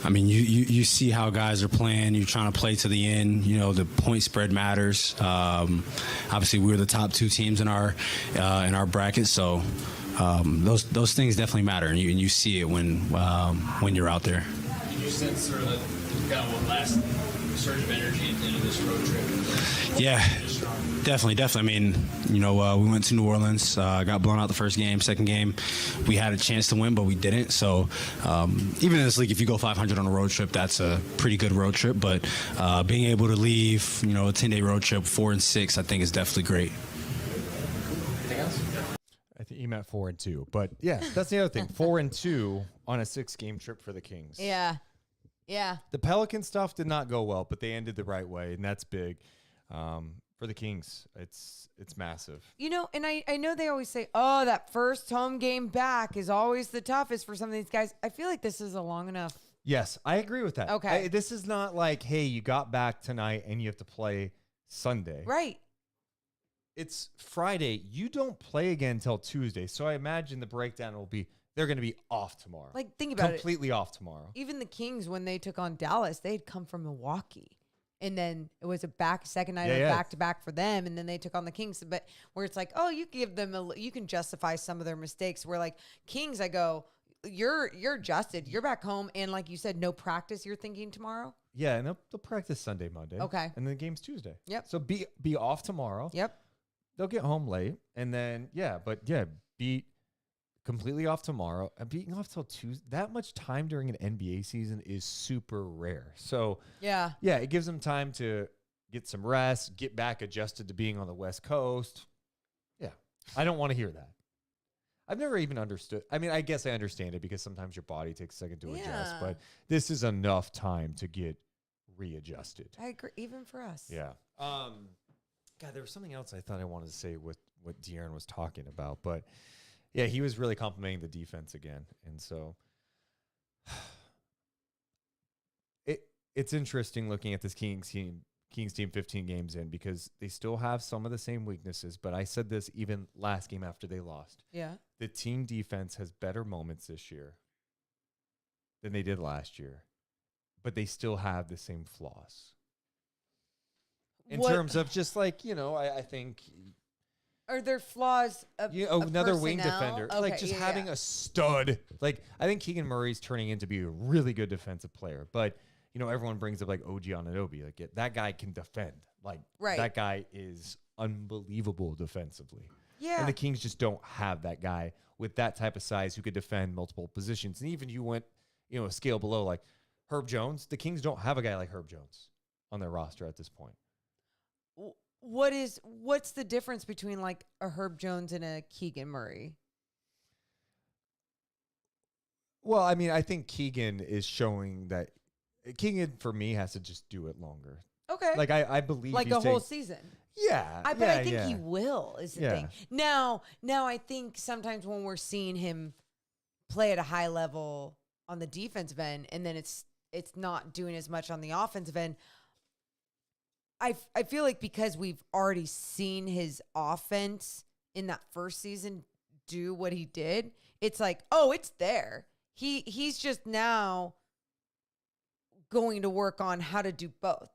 I mean, you see how guys are playing. You're trying to play to the end. You know, the point spread matters. Obviously, we were the top 2 teams in our bracket, so those things definitely matter, and you see it when you're out there. Did you sense sort of the kind of last surge of energy into this road trip? Yeah. Definitely. I mean, you know, we went to New Orleans, got blown out the first game. Second game, we had a chance to win, but we didn't. So even in this league, if you go 500 on a road trip, that's a pretty good road trip. But being able to leave, you know, a 10-day road trip, 4-6, I think is definitely great. Anything else? I think he meant 4-2, but yeah, that's the other thing. 4-2 on a 6-game trip for the Kings. Yeah. The Pelican stuff did not go well, but they ended the right way, and that's big. For the Kings, it's massive. You know, and I know they always say, oh, that first home game back is always the toughest for some of these guys. I feel like this is a long enough. Yes, I agree with that. Okay. This is not like, hey, you got back tonight and you have to play Sunday. Right. It's Friday. You don't play again until Tuesday. So I imagine the breakdown will be they're going to be off tomorrow. Like, think about it. Completely off tomorrow. Even the Kings, when they took on Dallas, they had come from Milwaukee. And then it was a second night of back-to-back for them, and then they took on the Kings. But where it's like, oh, you give them you can justify some of their mistakes. Where like Kings, I go, you're adjusted, you're back home, and like you said, no practice. You're thinking tomorrow. Yeah, and they'll practice Sunday, Monday. Okay, and then the game's Tuesday. Yep. So be off tomorrow. Yep. they'll get home late, and then beat completely off tomorrow. And beating off till Tuesday, that much time during an NBA season is super rare. So Yeah. it gives them time to get some rest, get back adjusted to being on the West Coast. Yeah, I don't want to hear that. I've never even understood. I mean, I guess I understand it because sometimes your body takes a second to adjust, Yeah. but this is enough time to get readjusted. I agree, even for us. Yeah. God, there was something else I thought I wanted to say with what De'Aaron was talking about, but yeah, he was really complimenting the defense again, and so it's interesting looking at this Kings team 15 games in, because they still have some of the same weaknesses. But I said this even last game after they lost. Yeah. The team defense has better moments this year than they did last year, but they still have the same flaws. In terms of just like, I think Are there flaws of another wing personnel? defender, Okay, like just having a stud. Like I think Keegan Murray's turning into be a really good defensive player, but everyone brings up like OG Anunoby, like that guy can defend. Like that guy is unbelievable defensively. Yeah. And the Kings just don't have that guy with that type of size who could defend multiple positions. And even you went, a scale below, like Herb Jones. The Kings don't have a guy like Herb Jones on their roster at this point. What's the difference between like a Herb Jones and a Keegan Murray? Well, I mean, I think Keegan is showing that Keegan for me has to just do it longer. Okay. Like I believe like a whole season. Yeah. I think he will is the thing. Now I think sometimes when we're seeing him play at a high level on the defensive end, and then it's not doing as much on the offensive end, I feel like because we've already seen his offense in that first season do what he did, it's like, oh, it's there. He's just now going to work on how to do both.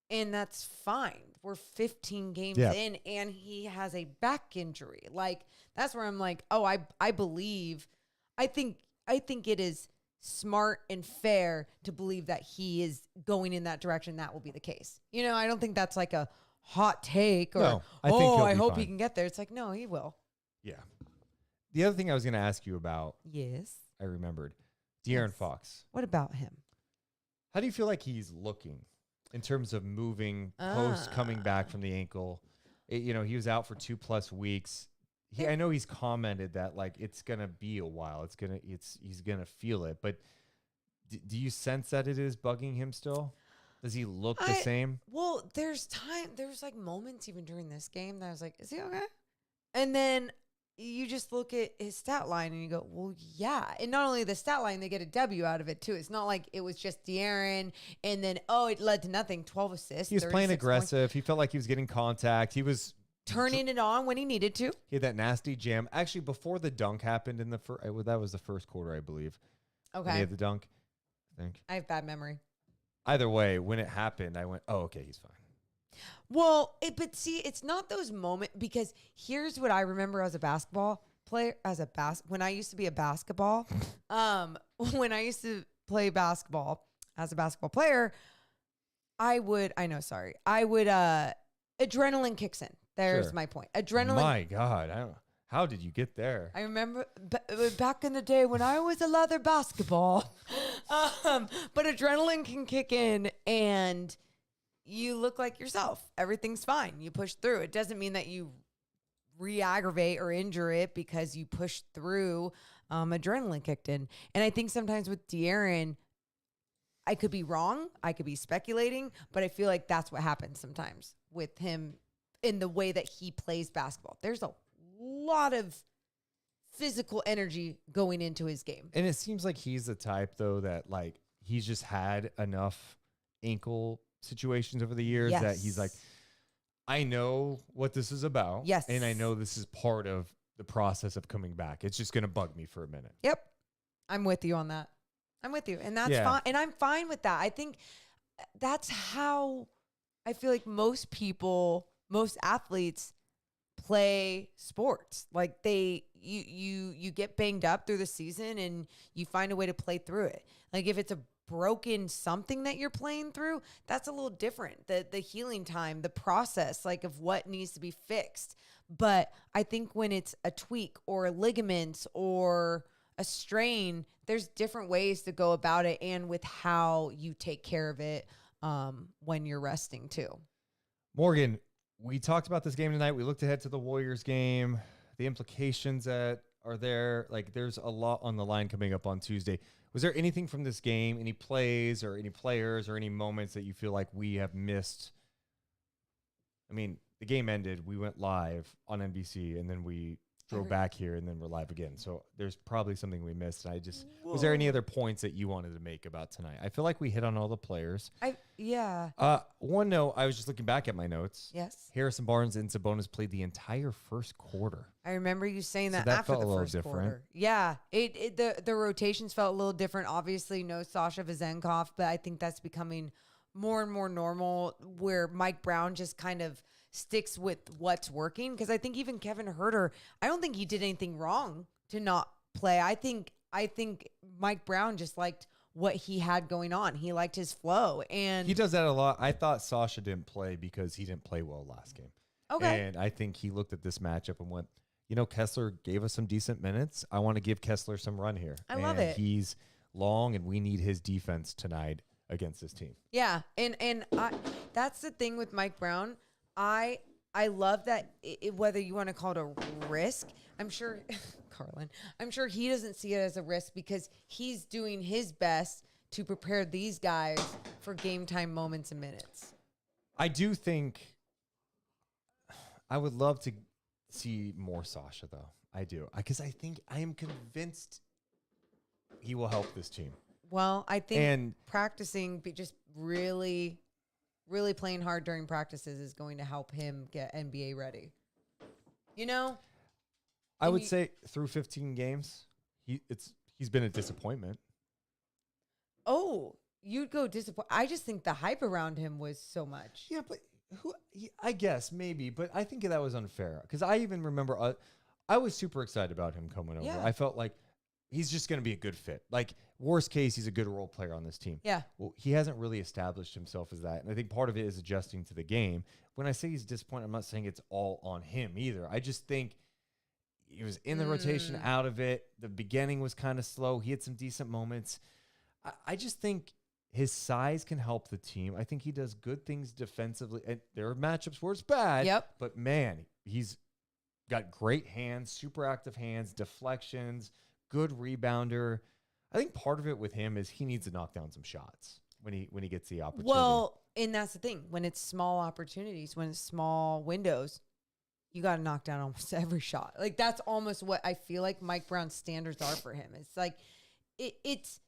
And that's fine. We're 15 games in, and he has a back injury. Like, that's where I'm like, oh, I believe. I think it is smart and fair to believe that he is going in that direction. That will be the case. I don't think that's like a hot take or, I hope he can get there. It's like, no, he will. Yeah. The other thing I was going to ask you about. Yes. I remembered. De'Aaron Fox. What about him? How do you feel like he's looking in terms of moving post coming back from the ankle? He was out for 2+ weeks. I know he's commented that like it's gonna be a while. He's gonna feel it. But do you sense that it is bugging him still? Does he look the same? Well, there's like moments even during this game that I was like, is he okay? And then you just look at his stat line and you go, well, yeah. And not only the stat line, they get a W out of it too. It's not like it was just De'Aaron and then, it led to nothing. 12 assists. He was playing aggressive. He felt like he was getting contact. He was turning it on when he needed to. He had that nasty jam. Actually, before the dunk happened in the first, that was the first quarter, I believe. Okay. When he had the dunk, I think. I have bad memory. Either way, when it happened, I went, oh, okay, he's fine. Well, but see, it's not those moments, because here's what I remember as a basketball player, when I used to be a basketball, when I used to play basketball as a basketball player, adrenaline kicks in. There's my point. Adrenaline. My God. How did you get there? I remember back in the day when I was a leather basketball, but adrenaline can kick in and you look like yourself. Everything's fine. You push through. It doesn't mean that you re-aggravate or injure it because you push through. Adrenaline kicked in. And I think sometimes with De'Aaron, I could be wrong. I could be speculating, but I feel like that's what happens sometimes with him in the way that he plays basketball. There's a lot of physical energy going into his game. And it seems like he's the type, though, that like he's just had enough ankle situations over the years that he's like, I know what this is about. Yes. And I know this is part of the process of coming back. It's just going to bug me for a minute. Yep. I'm with you on that. I'm with you. And that's fine. And I'm fine with that. I think that's how I feel like most athletes play sports. Like you get banged up through the season and you find a way to play through it. Like if it's a broken something that you're playing through, that's a little different. The healing time, the process, like of what needs to be fixed. But I think when it's a tweak or ligaments or a strain, there's different ways to go about it and with how you take care of it when you're resting too. Morgan, we talked about this game tonight. We looked ahead to the Warriors game, the implications that are there. Like, there's a lot on the line coming up on Tuesday. Was there anything from this game, any plays or any players or any moments that you feel like we have missed? I mean, the game ended. We went live on NBC, and then we drove back here, and then we're live again. So there's probably something we missed. And was there any other points that you wanted to make about tonight? I feel like we hit on all the players. Yeah. One note, I was just looking back at my notes. Yes. Harrison Barnes and Sabonis played the entire first quarter. I remember you saying that, that after felt the a little first different. quarter. Yeah, the rotations felt a little different. Obviously, no Sasha Vezenkov, but I think that's becoming more and more normal where Mike Brown just kind of sticks with what's working. Because I think even Kevin Huerter, I don't think he did anything wrong to not play. I think Mike Brown just liked what he had going on. He liked his flow, and he does that a lot. I thought Sasha didn't play because he didn't play well last game. Okay. And I think he looked at this matchup and went, Kessler gave us some decent minutes. I want to give Kessler some run here. I love it. He's long, and we need his defense tonight against this team. Yeah, and that's the thing with Mike Brown. I love that whether you want to call it a risk, I'm sure, Carlin, I'm sure he doesn't see it as a risk because he's doing his best to prepare these guys for game time moments and minutes. I do think I would love to see more Sasha, though. I do. Because I am convinced he will help this team. Well, I think practicing, just really playing hard during practices is going to help him get NBA ready. I would say through 15 games, he's been a disappointment. Oh, you'd go disappoint. I just think the hype around him was so much. Yeah, but I guess maybe, but I think that was unfair because I even remember I was super excited about him coming over. Yeah. I felt like he's just going to be a good fit. Like, worst case, he's a good role player on this team. Yeah. Well, he hasn't really established himself as that. And I think part of it is adjusting to the game. When I say he's disappointed, I'm not saying it's all on him either. I just think he was in the rotation, out of it. The beginning was kind of slow. He had some decent moments. I just think his size can help the team. I think he does good things defensively. And there are matchups where it's bad. Yep. But, man, he's got great hands, super active hands, deflections, good rebounder. I think part of it with him is he needs to knock down some shots when he gets the opportunity. Well, and that's the thing. When it's small opportunities, when it's small windows, you got to knock down almost every shot. Like, that's almost what I feel like Mike Brown's standards are for him. It's like, it's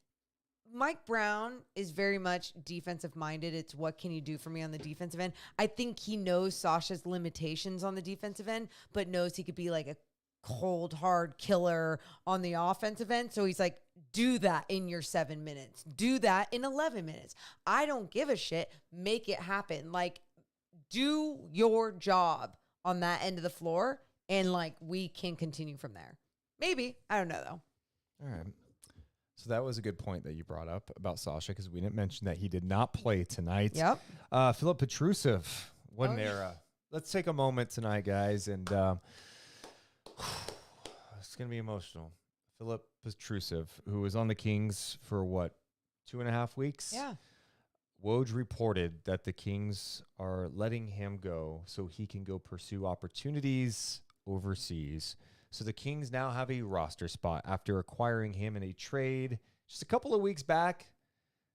Mike Brown is very much defensive minded. It's what can you do for me on the defensive end? I think he knows Sasha's limitations on the defensive end, but knows he could be like a cold, hard killer on the offensive end. So he's like, do that in your 7 minutes. Do that in 11 minutes. I don't give a shit. Make it happen. Like, do your job on that end of the floor, and like we can continue from there. Maybe. I don't know though. All right. So that was a good point that you brought up about Sasha because we didn't mention that he did not play tonight. Yep. Filip Petrusev, what an era. Let's take a moment tonight, guys, and it's going to be emotional. Filip Petrusev, who was on the Kings for 2.5 weeks? Yeah. Woj reported that the Kings are letting him go so he can go pursue opportunities overseas. So the Kings now have a roster spot after acquiring him in a trade just a couple of weeks back.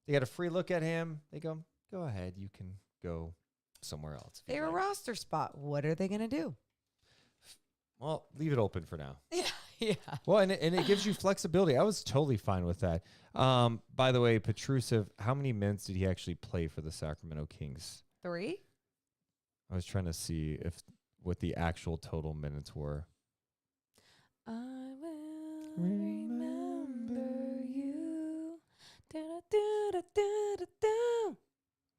They got a free look at him. They go ahead. You can go somewhere else. They're a roster spot. What are they going to do? Well, leave it open for now. Yeah. Well, and it gives you flexibility. I was totally fine with that. By the way, Petrusev, how many minutes did he actually play for the Sacramento Kings? 3? I was trying to see what the actual total minutes were. I will remember you. Do-do-do-do-do-do.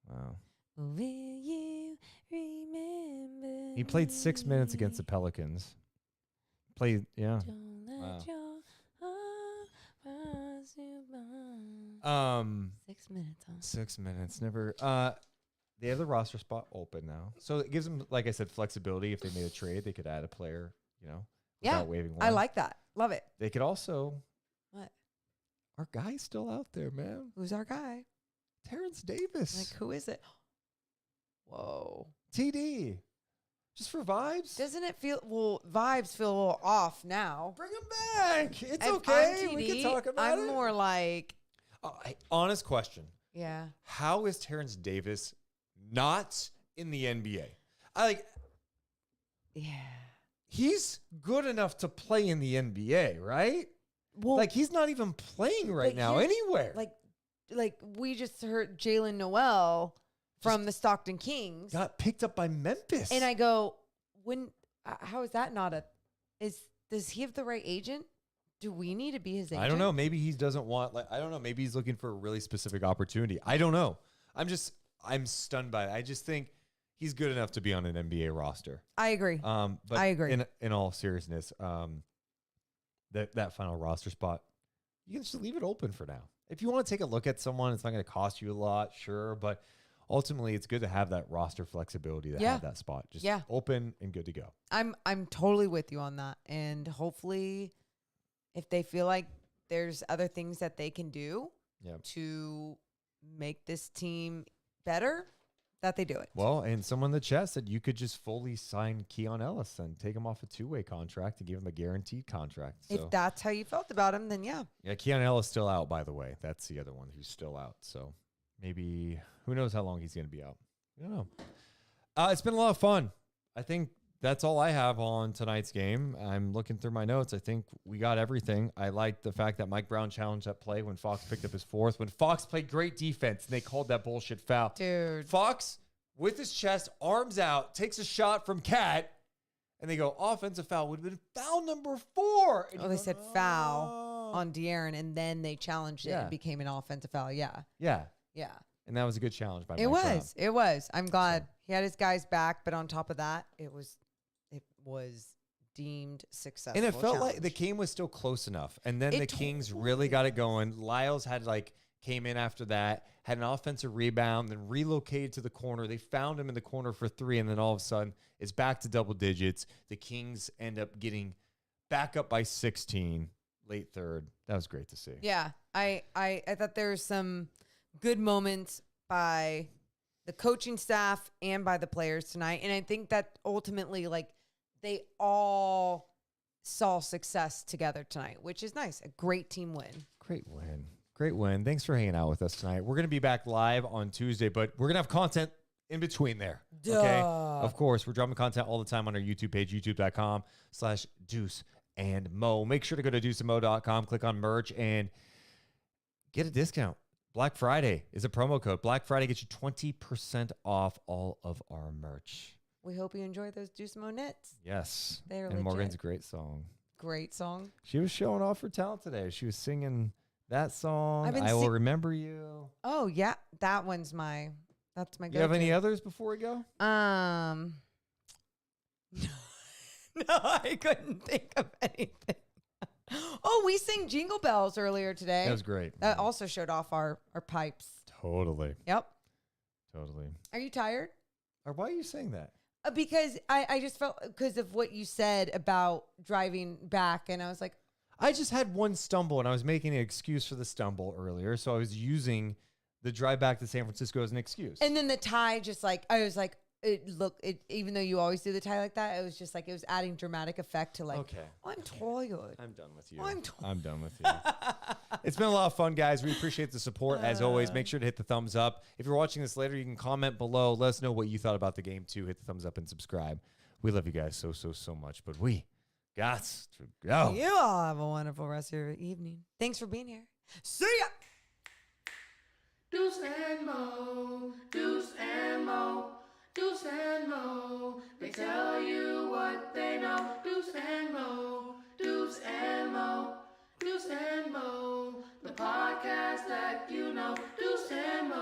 Wow. Will you remember? He played 6 minutes against the Pelicans. Yeah. Don't let Wow. your heart pass you by. 6 minutes, huh? 6 minutes. Never. they have the roster spot open now. So it gives them, like I said, flexibility. If they made a trade, they could add a player, without waiving one. I like that. Love it. They could also. What? Our guy's still out there, man. Who's our guy? Terrence Davis. Like, who is it? Whoa. TD. Just for vibes? Doesn't it feel, vibes feel a little off now. Bring him back. It's If okay. I'm TD, We can talk about it. I'm more like. Honest question. Yeah. How is Terrence Davis not in the NBA? Yeah. He's good enough to play in the NBA, right? Well, he's not even playing right now anywhere. Like we just heard Jalen Noel from the Stockton Kings got picked up by Memphis. And I go, how is that not does he have the right agent? Do we need to be his agent? I don't know. Maybe he doesn't want, I don't know. Maybe he's looking for a really specific opportunity. I don't know. I'm stunned by it. I just think he's good enough to be on an NBA roster. I agree. But I agree. In all seriousness, that final roster spot, you can just leave it open for now. If you want to take a look at someone, it's not going to cost you a lot, sure. But ultimately, it's good to have that roster flexibility to have that spot just open and good to go. I'm totally with you on that. And hopefully, if they feel like there's other things that they can do to make this team better, that they do it. Well, and someone in the chat said you could just fully sign Keon Ellis and take him off a 2-way contract and give him a guaranteed contract. So, if that's how you felt about him, then yeah. Yeah, Keon Ellis still out, by the way. That's the other one who's still out. So maybe, who knows how long he's going to be out. I don't know. It's been a lot of fun. I think that's all I have on tonight's game. I'm looking through my notes. I think we got everything. I like the fact that Mike Brown challenged that play when Fox picked up his fourth. When Fox played great defense and they called that bullshit foul. Dude. Fox, with his chest, arms out, takes a shot from Cat, and they go, offensive foul would have been foul number 4. And they said foul on De'Aaron, and then they challenged it and became an offensive foul. Yeah. Yeah. Yeah. And that was a good challenge by Mike It was. Brown. It was. I'm glad he had his guys back, but on top of that, it was deemed successful. And it felt like the game was still close enough. And then the Kings really got it going. Lyles had came in after that, had an offensive rebound, then relocated to the corner. They found him in the corner for 3, and then all of a sudden it's back to double digits. The Kings end up getting back up by 16, late third. That was great to see. Yeah. I thought there was some good moments by the coaching staff and by the players tonight. And I think that ultimately, they all saw success together tonight, which is nice. A great team win. Great win. Great win. Thanks for hanging out with us tonight. We're going to be back live on Tuesday, but we're going to have content in between there. Okay. Of course, we're dropping content all the time on our YouTube page, youtube.com/Deuce and Mo. Make sure to go to deuceandmo.com, click on merch, and get a discount. Black Friday is a promo code. Black Friday gets you 20% off all of our merch. We hope you enjoy those Deuce and Mo knits. Yes. They're and legit. Morgan's a great song. Great song. She was showing off her talent today. She was singing that song. I Will Remember You. Oh, yeah. That's my go-to. Do you have any others before we go? No, I couldn't think of anything. Oh, we sang Jingle Bells earlier today. That was great. That also showed off our pipes. Totally. Yep. Totally. Are you tired? Or why are you saying that? Because I just felt, because of what you said about driving back, and I was like, I just had one stumble, and I was making an excuse for the stumble earlier, so I was using the drive back to San Francisco as an excuse. And then the tie, just I was like, even though you always do the tie like that, it was just it was adding dramatic effect to okay. I'm tired. I'm done with you. I'm done with you. It's been a lot of fun, guys. We appreciate the support. As always, make sure to hit the thumbs up. If you're watching this later, you can comment below. Let us know what you thought about the game, too. Hit the thumbs up and subscribe. We love you guys so much, but we got to go. You all have a wonderful rest of your evening. Thanks for being here. See ya! Deuce and Mo, Deuce and Mo, Deuce and Mo. They tell you what they know. Deuce and Mo, Deuce and Mo, Deuce and Mo. The podcast that you know. Deuce and Mo.